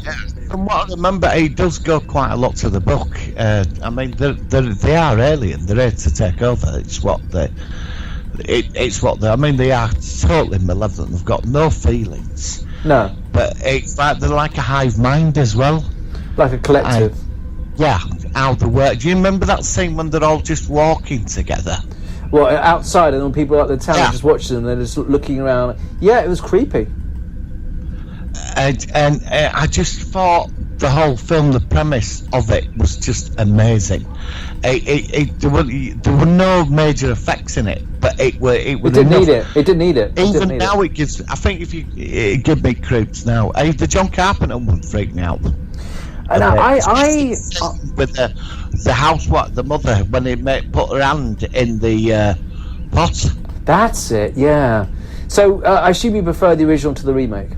Speaker 2: from what I remember, it does go quite a lot to the book. I mean, they are alien. They're here to take over. It's what they. I mean, they are totally malevolent. They've got no feelings.
Speaker 1: No.
Speaker 2: But it's like they're like a hive mind as well.
Speaker 1: Like a collective.
Speaker 2: How they work. Do you remember that scene when they're all just walking together?
Speaker 1: Well, outside, and when people out the town are just watching them, they're just looking around. Yeah, it was creepy.
Speaker 2: And I just thought the whole film, the premise of it was just amazing. There were no major effects in it, but it didn't need it.
Speaker 1: It didn't need it.
Speaker 2: Even now, it gives. I think if you give me creeps now, the John Carpenter one freaked me out.
Speaker 1: And
Speaker 2: with the house, the mother, when he put her hand in the pot. That's
Speaker 1: it, yeah. So I assume you prefer the original to the remake?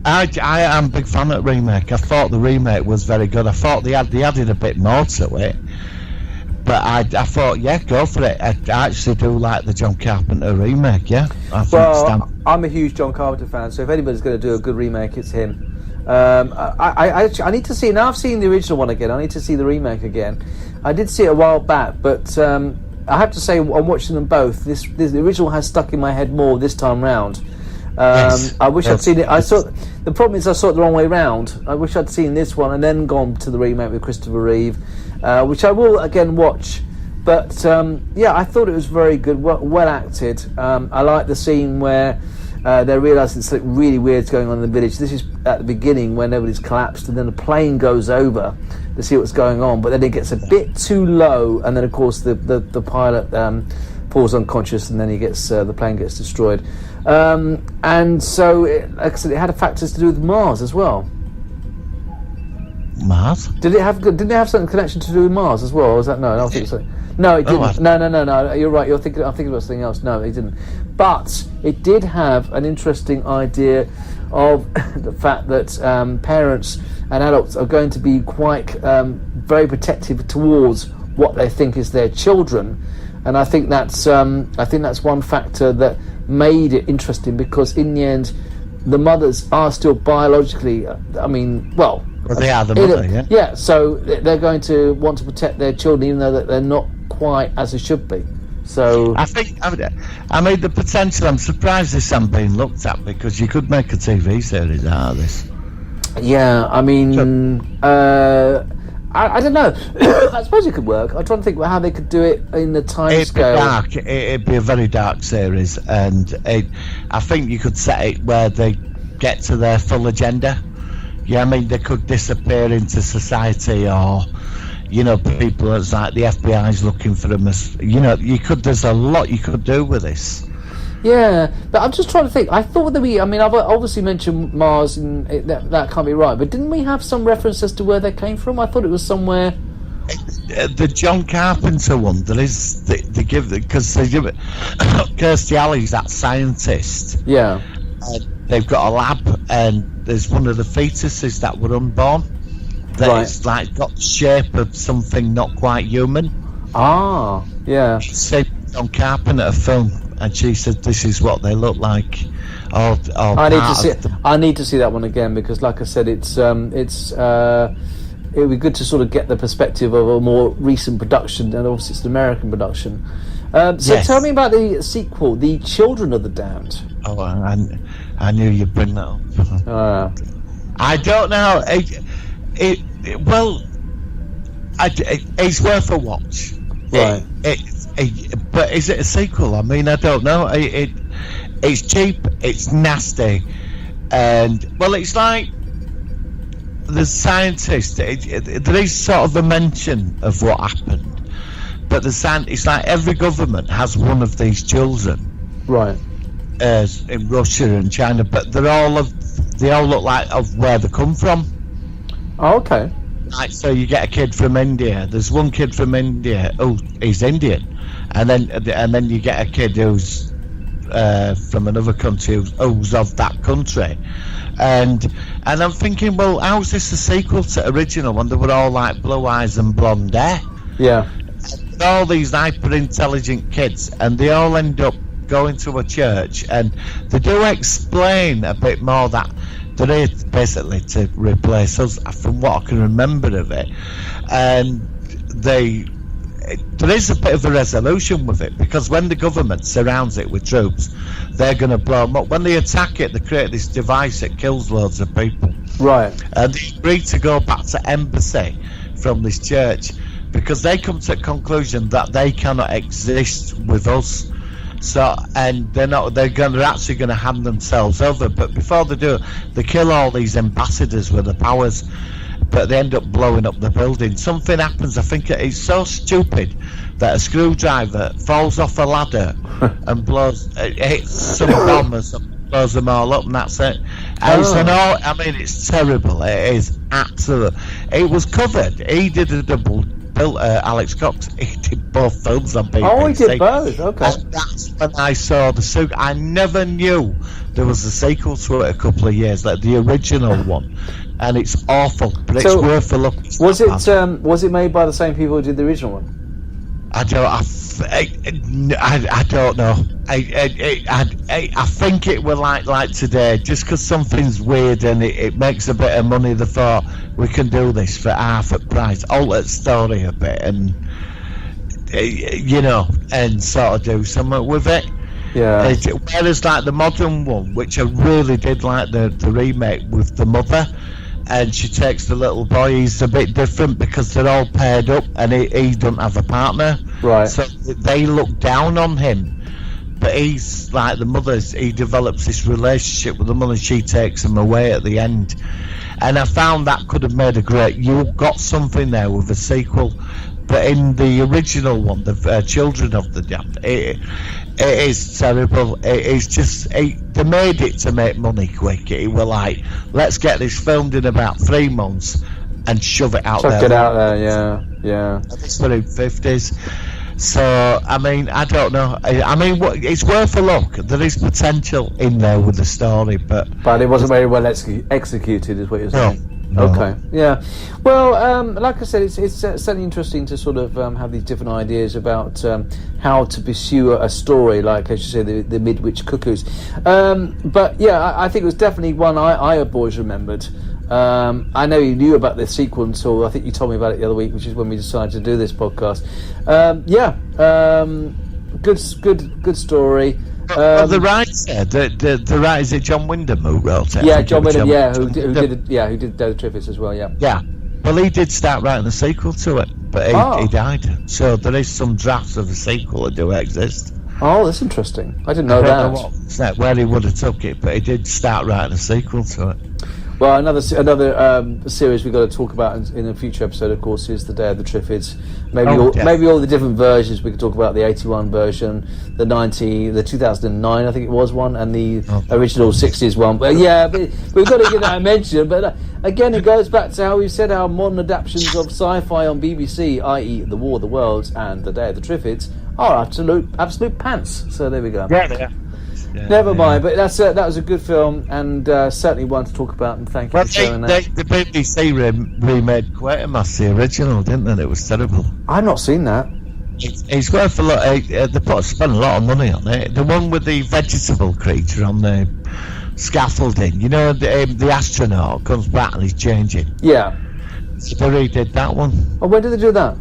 Speaker 2: I am a big fan of the remake. I thought the remake was very good. I thought they added a bit more to it. But I thought, go for it. I actually do like the John Carpenter remake,
Speaker 1: I'm a huge John Carpenter fan, so if anybody's going to do a good remake, it's him. I need to see. Now I've seen the original one again. I need to see the remake again. I did see it a while back, but I have to say, I'm watching them both. The original has stuck in my head more this time round. I wish I'd seen it. The problem is I saw it the wrong way round. I wish I'd seen this one and then gone to the remake with Christopher Reeve, which I will again watch. But I thought it was very good, well acted. I like the scene where they realise something really weird's going on in the village. This is at the beginning when everybody's collapsed, and then the plane goes over to see what's going on, but then it gets a bit too low, and then of course the pilot falls unconscious, and then the plane gets destroyed. And so, like I said, it had factors to do with Mars as well.
Speaker 2: Mars?
Speaker 1: Didn't it have some connection to do with Mars as well? Or was that no? I don't think so. No, it didn't. No. You're right. I'm thinking about something else. No, it didn't. But it did have an interesting idea of the fact that parents and adults are going to be quite very protective towards what they think is their children. and I think that's one factor that made it interesting, because in the end, the mothers are still biologically.
Speaker 2: Well, they are the mother,
Speaker 1: yeah. So they're going to want to protect their children, even though that they're not quite as they should be. So
Speaker 2: I think, the potential. I'm surprised this hasn't been looked at, because you could make a TV series out of this.
Speaker 1: Yeah, I mean, I don't know. I suppose it could work. I'm trying to think about how they could do it in the time scale.
Speaker 2: Dark. It'd be a very dark series, and I think you could set it where they get to their full agenda. Yeah, I mean, they could disappear into society, or people, it's like the FBI's looking for them. There's a lot you could do with this.
Speaker 1: Yeah, but I'm just trying to think. I thought that I've obviously mentioned Mars, and that can't be right. But didn't we have some reference as to where they came from? I thought it was somewhere.
Speaker 2: The John Carpenter one. There is they give it because they give it. Kirstie Alley's that scientist.
Speaker 1: Yeah.
Speaker 2: They've got a lab, and there's one of the fetuses that were unborn. It's like got the shape of something not quite human.
Speaker 1: Ah, yeah.
Speaker 2: She said John Carpenter a film, and she said this is what they look like. I
Speaker 1: need to see that one again, because, like I said, it would be good to sort of get the perspective of a more recent production, and obviously it's an American production.
Speaker 2: Yes.
Speaker 1: Tell me about the sequel, The Children of the Damned.
Speaker 2: Oh, I knew you'd bring that up. I don't know. It's worth a watch.
Speaker 1: Right.
Speaker 2: But is it a sequel? I mean, I don't know. It's cheap. It's nasty, and it's like the scientist. There is sort of a mention of what happened, but it's like every government has one of these children.
Speaker 1: Right.
Speaker 2: In Russia and China, but they all look like of where they come from.
Speaker 1: Oh, okay.
Speaker 2: Like, so you get a kid from India. There's one kid from India. Oh, he's Indian, and then you get a kid who's from another country who's of that country, and I'm thinking, well, how's this a sequel to original when they were all like blue eyes and blonde hair?
Speaker 1: Yeah.
Speaker 2: And all these hyper intelligent kids, and they all end up going to a church, and they do explain a bit more that there is basically to replace us, from what I can remember of it, and there is a bit of a resolution with it, because when the government surrounds it with troops, they're going to blow them up. When they attack it, they create this device that kills loads of people.
Speaker 1: Right.
Speaker 2: And they agreed to go back to embassy from this church, because they come to a conclusion that they cannot exist with us. So, and they're actually going to hand themselves over. But before they do, they kill all these ambassadors with the powers. But they end up blowing up the building. Something happens. I think it's so stupid that a screwdriver falls off a ladder and hits some bombers and blows them all up, and that's it. And it's terrible. It is absolute. It was covered. He did a double. Alex Cox, he did both films on BBC.
Speaker 1: Oh, he did both. Okay.
Speaker 2: And that's when I saw the sequel. I never knew there was a sequel to it a couple of years, like the original one, and it's awful, but it's worth a look.
Speaker 1: Was it made by the same people who did the original one?
Speaker 2: I don't know. I think it were like today, just because something's weird and it makes a bit of money. They thought, we can do this for half at price, alter the story a bit, and and sort of do something with it.
Speaker 1: Yeah.
Speaker 2: Whereas like the modern one, which I really did like the remake with the mother, and she takes the little boy. He's a bit different because they're all paired up, and he doesn't have a partner.
Speaker 1: Right.
Speaker 2: So they look down on him, but he's like the mother's. He develops this relationship with the mother. She takes him away at the end, and I found that could have made a great. You got something there with a sequel, but in the original one, the Children of the Damned, it is terrible. It is just they made it to make money quick. It were like, let's get this filmed in about 3 months and shove it out there.
Speaker 1: Chuck it out there, yeah.
Speaker 2: It's for the 50s. So I mean, I don't know. It's worth a look. There is potential in there with the story, but
Speaker 1: it wasn't very well executed, is what you're saying.
Speaker 2: No.
Speaker 1: Okay, yeah. Well, like I said, it's certainly interesting to sort of have these different ideas about how to pursue a story, like, as you say, the Midwich Cuckoos. But yeah, I think it was definitely one I have always remembered. I know you knew about the sequel, so I think you told me about it the other week, which is when we decided to do this podcast. Good story.
Speaker 2: Well, the writer, the writer, is it John Wyndham who wrote it?
Speaker 1: Yeah, John Wyndham. Yeah, who did Day of the Triffids as well. Yeah.
Speaker 2: Yeah. Well, he did start writing the sequel to it, but he died. So there is some drafts of the sequel that do exist.
Speaker 1: Oh, that's interesting. I didn't know
Speaker 2: I
Speaker 1: that.
Speaker 2: don't know where he would have took it, but he did start writing a sequel to it.
Speaker 1: Well, another series we've got to talk about in a future episode, of course, is the Day of the Triffids. Maybe all the different versions. We could talk about the 81 version, the 2009, I think it was one, and the original 60s one. But yeah, but we've got to give that a mention. But again, it goes back to how we said our modern adaptations of sci-fi on BBC, i.e. The War of the Worlds and the Day of the Triffids, are absolute pants. So there we go.
Speaker 2: Yeah, they are.
Speaker 1: Never mind, but that was a good film, and certainly one to talk about, and thank you for sharing that.
Speaker 2: The BBC remade Quatermass, the original, didn't they? It was terrible.
Speaker 1: I've not seen that.
Speaker 2: It's worth a lot. They spent a lot of money on it. The one with the vegetable creature on the scaffolding, you know, the astronaut comes back and he's changing.
Speaker 1: Yeah.
Speaker 2: So they redid that one.
Speaker 1: Oh, when did they do that?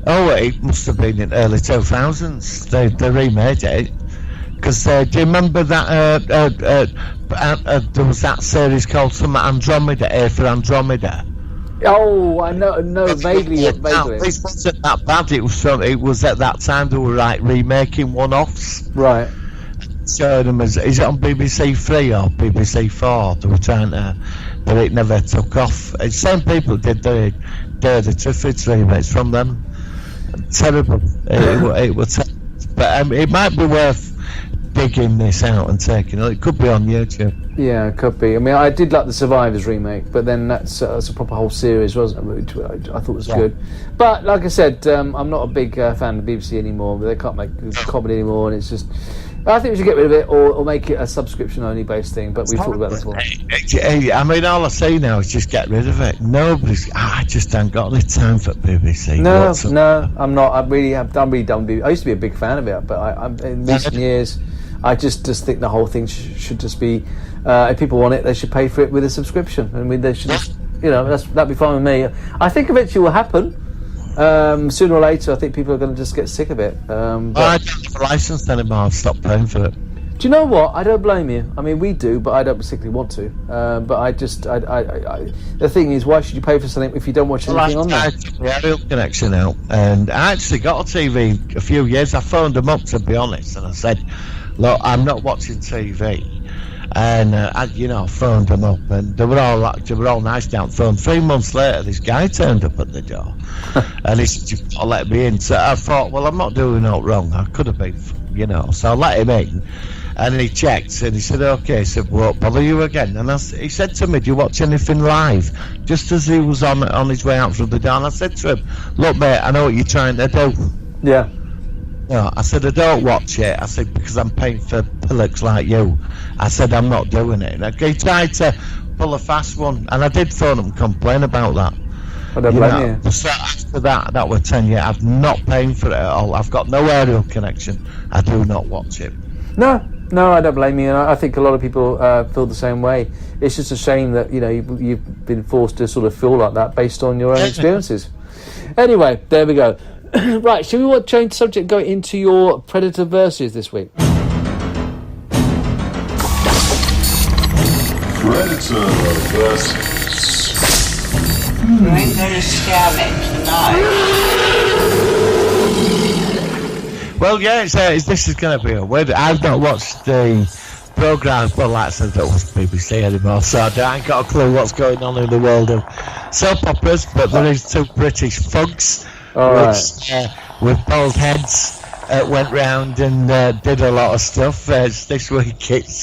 Speaker 2: Oh, it must have been in early 2000s. They remade it. Because do you remember that there was that series called some Andromeda, A for Andromeda?
Speaker 1: Oh, I know vaguely.
Speaker 2: This wasn't that bad. It was at that time they were like remaking one-offs.
Speaker 1: Right.
Speaker 2: Showing them is it on BBC 3 or BBC 4? They were trying to, but it never took off. The same people did the Day of the Triffids remakes from them. Terrible. It was, but it might be worth digging this out and taking it. It could be on YouTube.
Speaker 1: Yeah, it could be. I mean, I did like the Survivors remake, but then that's a proper whole series, wasn't it? Which I thought was good. But like I said, I'm not a big fan of the BBC anymore. They can't make comedy anymore, and it's just. I think we should get rid of it or make it a subscription-only based thing. But we've talked about this before.
Speaker 2: I mean, all I say now is just get rid of it. I just haven't got any time for BBC.
Speaker 1: No, I'm not. I'm really done with BBC. I used to be a big fan of it, but I'm in recent years. I just think the whole thing should just be, if people want it, they should pay for it with a subscription. I mean, they should, that'd be fine with me. I think eventually will happen. Sooner or later, I think people are going to just get sick of it.
Speaker 2: I don't have a license anymore. I've stopped paying for it.
Speaker 1: Do you know what? I don't blame you. I mean, we do, but I don't particularly want to. But I the thing is, why should you pay for something if you don't watch anything on there?
Speaker 2: I took the aerial connection out, and I actually got a TV a few years. I phoned them up, to be honest, and I said, "Look, I'm not watching TV." And I phoned them up, and they were all nice down the phone. 3 months later, this guy turned up at the door, and he said, "You've got to let me in." So I thought, well, I'm not doing no wrong. I could have been, So I let him in, and he checked, and he said, "Okay." He said, "Won't bother you again." And he said to me, "Do you watch anything live?" Just as he was on his way out from the door, and I said to him, "Look, mate, I know what you're trying to do."
Speaker 1: Yeah.
Speaker 2: No, I said, I don't watch it. I said, because I'm paying for pillocks like you. I said, I'm not doing it. And he tried to pull a fast one, and I did phone him and complain about that.
Speaker 1: I don't blame you.
Speaker 2: So after that was 10 years. I'm not paying for it at all. I've got no aerial connection. I do not watch it.
Speaker 1: No, I don't blame you. And I think a lot of people feel the same way. It's just a shame that you've been forced to sort of feel like that based on your own experiences. Anyway, there we go. Right, shall we change subject and go into your Predator versus this week?
Speaker 3: Predator versus.
Speaker 6: You ain't gonna scare me tonight.
Speaker 2: Well, yeah, this is going to be a weird. I've not watched the programme, well, like I said, I don't watch BBC anymore, so I ain't got a clue what's going on in the world of soap operas, but there is two British thugs. Which, with bald heads, went round and did a lot of stuff. This week it's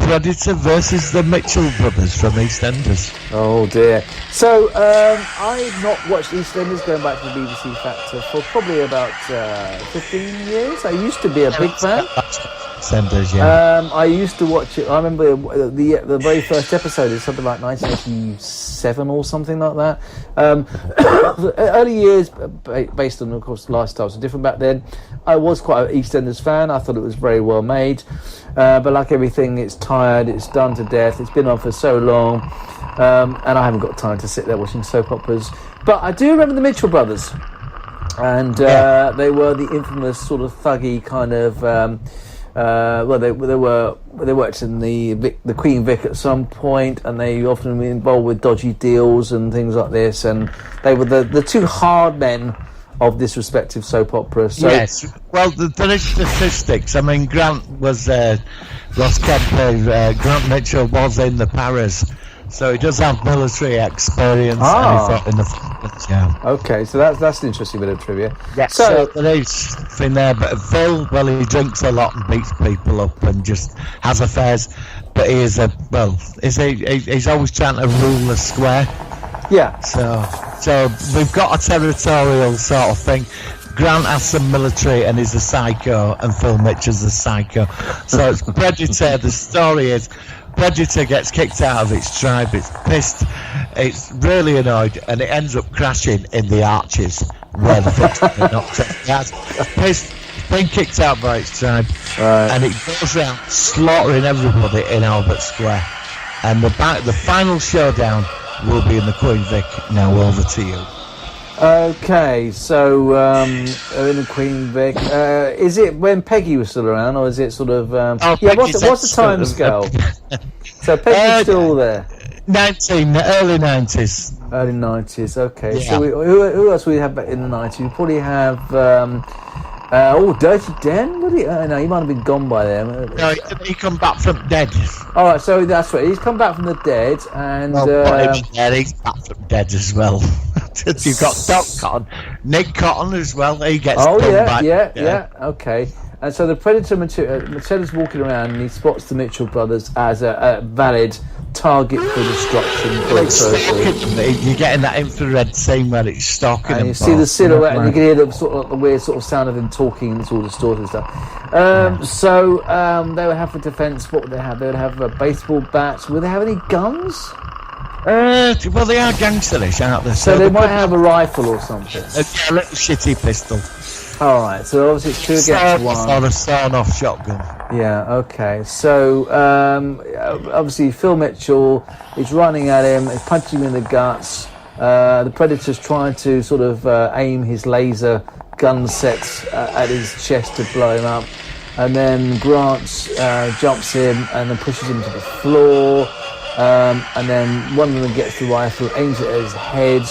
Speaker 2: Predator versus the Mitchell brothers from EastEnders.
Speaker 1: Oh dear. So I've not watched EastEnders going back to the BBC Factor for probably about 15 years. I used to be a big fan.
Speaker 2: EastEnders, yeah.
Speaker 1: I used to watch it. I remember the very first episode is something like 1987 or something like that. The early years, based on, of course, lifestyles are different back then. I was quite an EastEnders fan. I thought it was very well made. But like everything, it's tired, it's done to death, it's been on for so long, and I haven't got time to sit there watching soap operas. But I do remember the Mitchell brothers, and they were the infamous sort of thuggy kind of. They worked in the Queen Vic at some point, and they often were involved with dodgy deals and things like this. And they were the two hard men of this respective soap opera. So,
Speaker 2: yes, well, there is statistics. I mean, Grant was Ross Kemper. Grant Mitchell was in the Paras, so he does have military experience. And he fought in the yeah.
Speaker 1: Okay, so that's an interesting bit of trivia.
Speaker 2: Yeah. So there is thing there, but Phil, well, he drinks a lot and beats people up and just has affairs. But he is he's always trying to rule the square.
Speaker 1: Yeah.
Speaker 2: So we've got a territorial sort of thing. Grant has some military and is a psycho, and Phil Mitchell's a psycho. So it's Predator. The story is Predator gets kicked out of its tribe. It's pissed. It's really annoyed, and it ends up crashing in the Arches where the fuck's been knocked out. It's pissed. It's been kicked out by its tribe, and it goes around slaughtering everybody in Albert Square. And the final showdown will be in the Queen Vic. Now over to you.
Speaker 1: Okay, so in the Queen Vic, is it when Peggy was still around, or is it sort of? What's the time scale? So Peggy's still there.
Speaker 2: Early 90s.
Speaker 1: Early 90s. Okay.
Speaker 2: Yeah.
Speaker 1: So who else we have back in the 90s? We probably have. Dirty Den. No, he might have been gone by then.
Speaker 2: No, he come back from dead.
Speaker 1: All right, so that's right. He's come back from the dead, and
Speaker 2: he's back from dead as well. You've got Doc Cotton, Nick Cotton as well. He gets back.
Speaker 1: Yeah. Okay. And so the Predator Machella's walking around, and he spots the Mitchell brothers as a valid target for destruction.
Speaker 2: You're getting that infrared scene where it's stalking
Speaker 1: and you see the silhouette, and you can hear the weird sort of sound of them talking, and it's all distorted and stuff. So they would have for defence. What would they have? They would have baseball bats. Would they have any guns?
Speaker 2: Well, they are gangsterish, aren't they?
Speaker 1: So they might have a rifle or something.
Speaker 2: A little shitty pistol.
Speaker 1: All right, so obviously it's 2 against 1.
Speaker 2: Or a sawn-off shotgun.
Speaker 1: Yeah, okay. So obviously Phil Mitchell is running at him, is punching him in the guts. The Predator's trying to sort of aim his laser gun sets at his chest to blow him up. And then Grant jumps in and then pushes him to the floor. And then one of them gets the rifle, aims it at his head.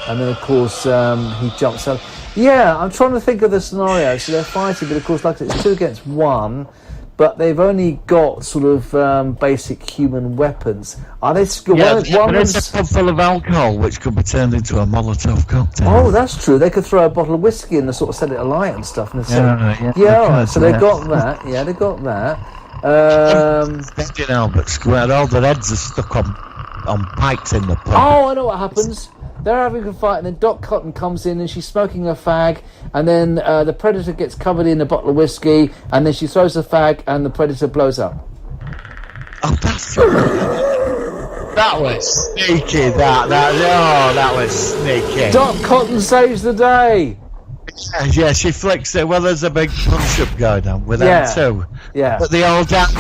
Speaker 1: And then, of course, he jumps up. Yeah, I'm trying to think of the scenario. So they're fighting, but of course, like I said, it's 2 against 1. But they've only got sort of basic human weapons. Are they?
Speaker 2: There's a cup full of alcohol, which could be turned into a Molotov cocktail.
Speaker 1: Oh, that's true. They could throw a bottle of whiskey and sort of set it alight and stuff. And all right. So they got that. Yeah, they got that.
Speaker 2: In Albert Square, all the heads are stuck on pikes in the pub.
Speaker 1: Oh, I know what happens. They're having a fight, and then Doc Cotton comes in, and she's smoking a fag, and then the Predator gets covered in a bottle of whiskey, and then she throws the fag, and the Predator blows up.
Speaker 2: Oh, that's that was sneaky. That was sneaky.
Speaker 1: Doc Cotton saves the day.
Speaker 2: Yeah, she flicks it. Well, there's a big punch-up going on with them too.
Speaker 1: Yeah.
Speaker 2: But they all die.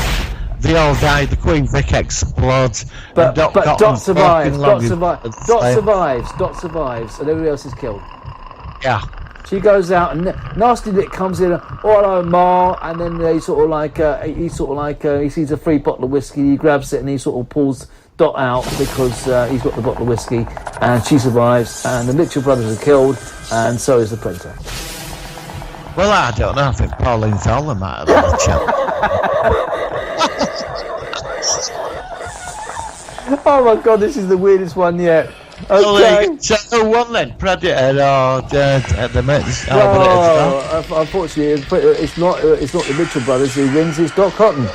Speaker 2: The Queen Vic explodes.
Speaker 1: But Dot survives. Dot survives, and everybody else is killed.
Speaker 2: Yeah.
Speaker 1: She goes out, and Nasty Dick comes in. Oh, hello, Ma. And then he he sees a free bottle of whiskey. He grabs it and he sort of pulls Dot out because he's got the bottle of whiskey, and she survives. And the Mitchell brothers are killed, and so is the Predator.
Speaker 2: Well, I don't know. I think Pauline Fowler might have had a chat.
Speaker 1: Oh my God, this is the weirdest one yet. Okay.
Speaker 2: So one then, Predator or the Mitch?
Speaker 1: Unfortunately, it's not the Mitchell brothers who wins. It's Doc Cotton.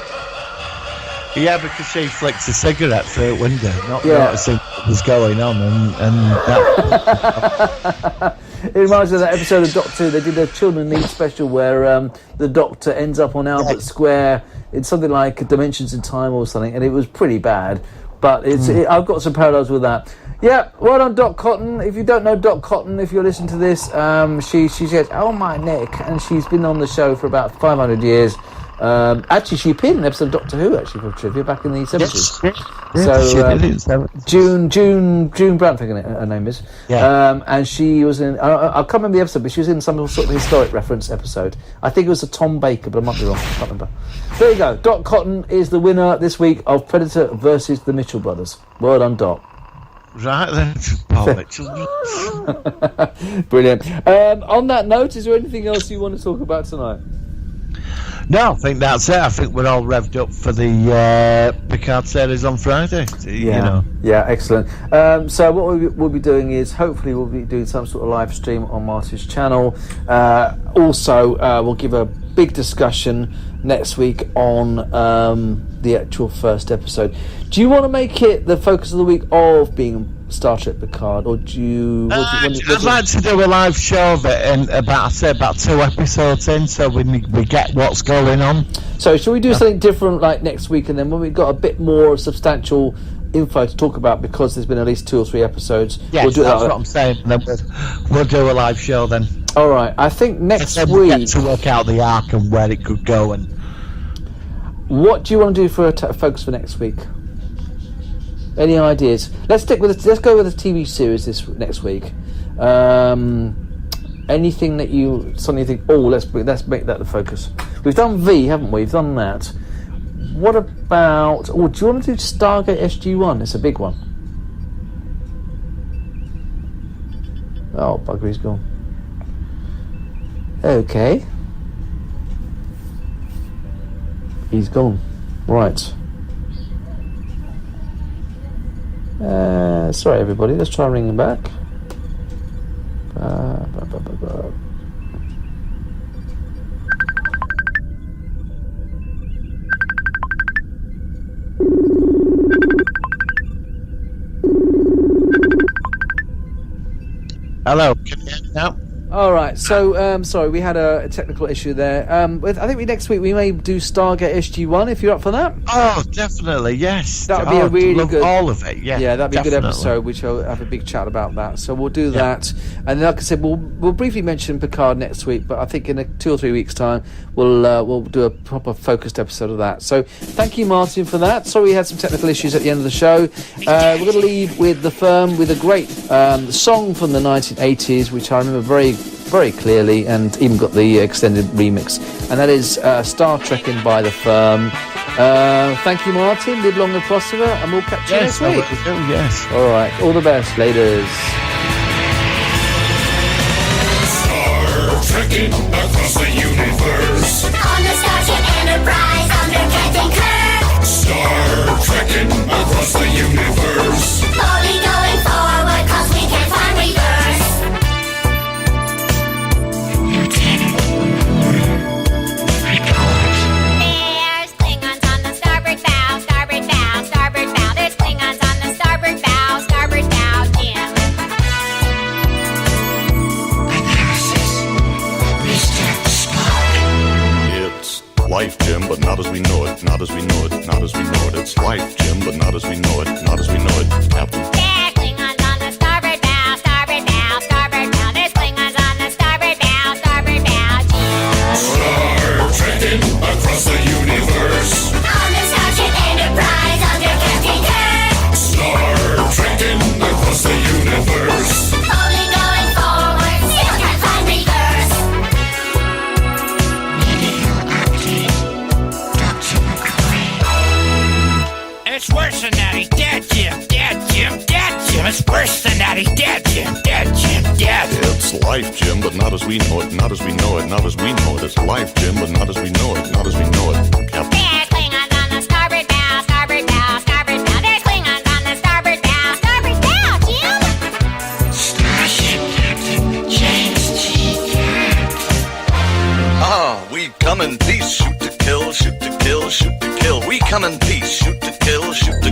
Speaker 2: Yeah, because she flicked a cigarette through a window, not
Speaker 1: Yeah.
Speaker 2: noticing what was going on, and that.
Speaker 1: It reminds me of that episode of Doctor Who. They did a Children Need special where the Doctor ends up on Albert Square in something like Dimensions in Time or something, and it was pretty bad. But I've got some parallels with that. Yeah, well done, Dot Cotton. If you don't know Dot Cotton, if you're listening to this, she says, "Oh my neck," and she's been on the show for about 500 years. Actually, she appeared in an episode of Doctor Who actually for trivia back in the 70s. So June Brown, I think her name is.
Speaker 2: Yeah.
Speaker 1: And she was in. I can't remember the episode, but she was in some sort of historic reference episode. I think it was a Tom Baker, but I might be wrong. I can't remember. There you go. Dot Cotton is the winner this week of Predator versus the Mitchell Brothers. Well done, Dot.
Speaker 2: Right then, Paul Mitchell.
Speaker 1: Brilliant. On that note, is there anything else you want to talk about tonight?
Speaker 2: No, I think that's it. I think we're all revved up for the Picard series on Friday. You know.
Speaker 1: Yeah, excellent. So what we'll be doing is hopefully we'll be doing some sort of live stream on Marty's channel. Also, we'll give a big discussion next week on the actual first episode. Do you want to make it the focus of the week of being Star Trek Picard, or do you?
Speaker 2: I'd like to do a live show of it in about 2 episodes in, so we get what's going on.
Speaker 1: So shall we do something different like next week, and then when we've got a bit more substantial info to talk about, because there's been at least 2 or 3 episodes.
Speaker 2: Yes,
Speaker 1: we'll do
Speaker 2: that's
Speaker 1: that.
Speaker 2: what I'm saying. Then we'll do a live show then.
Speaker 1: All right. I think next
Speaker 2: we'll
Speaker 1: week
Speaker 2: get to work out the arc and where it could go. And
Speaker 1: what do you want to do for a focus for next week? Any ideas? Let's go with the TV series next week. Anything that you suddenly think, oh, let's make that the focus. We've done V, haven't we? We've done that. What about? Oh, do you want to do Stargate SG-1? It's a big one. Oh, bugger, he's gone. Okay. He's gone. Right. Sorry, everybody. Let's try ringing him back.
Speaker 2: hello, can you hear me now?
Speaker 1: All right. So, sorry, we had a technical issue there. I think next week we may do Stargate SG-1 if you're up for that.
Speaker 2: Oh, definitely, yes.
Speaker 1: That would be a really good.
Speaker 2: All of it, yeah.
Speaker 1: Yeah, that'd be
Speaker 2: definitely.
Speaker 1: a good episode, which I'll have a big chat about that. So we'll do that, and then, like I said, we'll briefly mention Picard next week, but I think in 2 or 3 weeks' time we'll do a proper focused episode of that. So thank you, Martin, for that. Sorry we had some technical issues at the end of the show. We're going to leave with The Firm with a great song from the 1980s, which I remember very clearly, and even got the extended remix, and that is Star Trekking by The Firm. Thank you, Martin. Live long and prosper, and we'll catch you next week.
Speaker 2: Yes.
Speaker 1: All right. All the best. Laters.
Speaker 3: Star trekking across the universe.
Speaker 7: On the Starship Enterprise under Captain Kirk.
Speaker 3: Star trekking across the universe.
Speaker 7: Slowly going forward 'cause we can't find reverse. There's Klingons on the starboard bow, starboard bow, starboard bow. There's Klingons on the starboard bow, Jim.
Speaker 3: It's life, Jim, but not as we know it, not as we know it, not as we know it. It's life, Jim, but not as we know it, not as we know it, Captain.
Speaker 7: There's Klingons on the starboard bow, starboard bow, starboard bow. There's Klingons on the starboard bow, Jim.
Speaker 3: Star trekking across the universe.
Speaker 7: On the Starship Enterprise under Captain Kirk.
Speaker 3: Star trekking across the universe.
Speaker 7: Slowly going forward, still can't find reverse.
Speaker 8: It's worse than that, he's dead, Jim. Dead, Jim. Dead, Jim. It's worse than that, he's dead, Jim. Dead, Jim. Dead.
Speaker 3: It's life, Jim, but not as we know it, not as we know it, not as we know it. It's life, Jim, but not as we know it, not as we know it, Captain.
Speaker 7: There's Klingons on the starboard bow, starboard bow, starboard bow. There's Klingons on the starboard bow, Jim.
Speaker 8: Starship Captain James T. Kirk.
Speaker 9: Ah, we
Speaker 3: We come in peace, shoot to kill, shoot to kill, shoot to kill. We come in peace, shoot to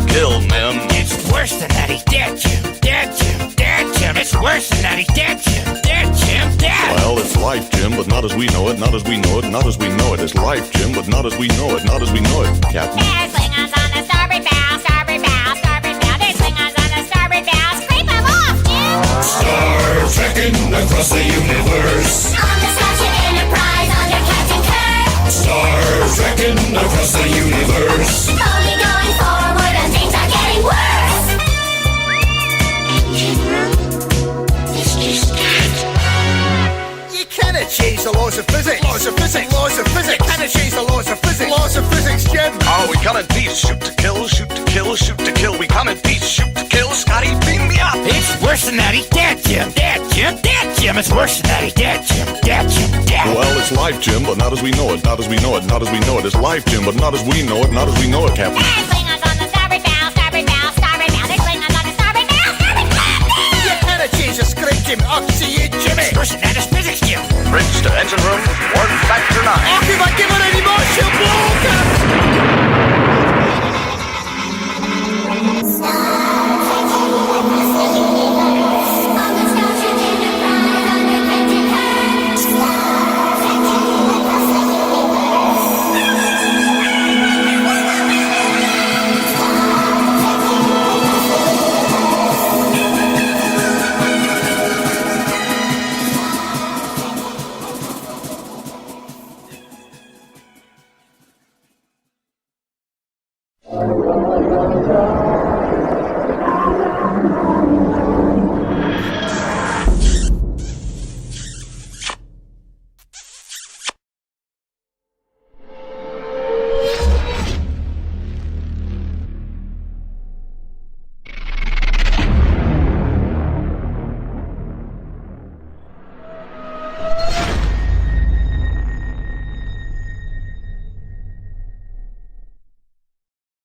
Speaker 3: kill, man.
Speaker 8: It's worse than that, he's dead, Jim. Dead, Jim. Dead, Jim. It's worse than that, he's dead, Jim. Dead, Jim. Dead.
Speaker 3: Well, it's life, Jim, but not as we know it, not as we know it, not as we know it. It's life, Jim, but not as we know it, not as we know it, Captain.
Speaker 7: There's Klingons on the starboard bow, starboard bow, starboard bow. There's Klingons on the starboard bow. Scrape them off, Jim.
Speaker 5: Star trekking across the universe.
Speaker 7: On the Starship Enterprise under Captain Kirk.
Speaker 5: Star trekking across the universe.
Speaker 7: Only going forward and things are getting worse. It's just that.
Speaker 8: You cannot change the laws of physics. Laws of physics. Laws of physics. You cannot change the laws of physics. Laws of physics, Jim.
Speaker 3: Oh, we come in peace, shoot to kill, shoot to kill, shoot to kill. We come in peace, shoot to kill. Scotty, beam me up.
Speaker 8: It's worse than that, he's dead, Jim. Dead, Jim. Dead, Jim. It's worse than that, he's dead, Jim. Dead, Jim. Dead.
Speaker 3: Well, it's life, Jim, but not as we know it, not as we know it, not as we know it. It's life, Jim, but not as we know it, not as we know it, Captain.
Speaker 7: There's Klingons on the starboard bow, starboard bow, starboard bow. There's Klingons on the starboard bow, starboard bow.
Speaker 8: You cannot change the script, Jim. Up to you, Jimmy. It's worse than that, it's physics, Jim.
Speaker 3: Bridge to engine room,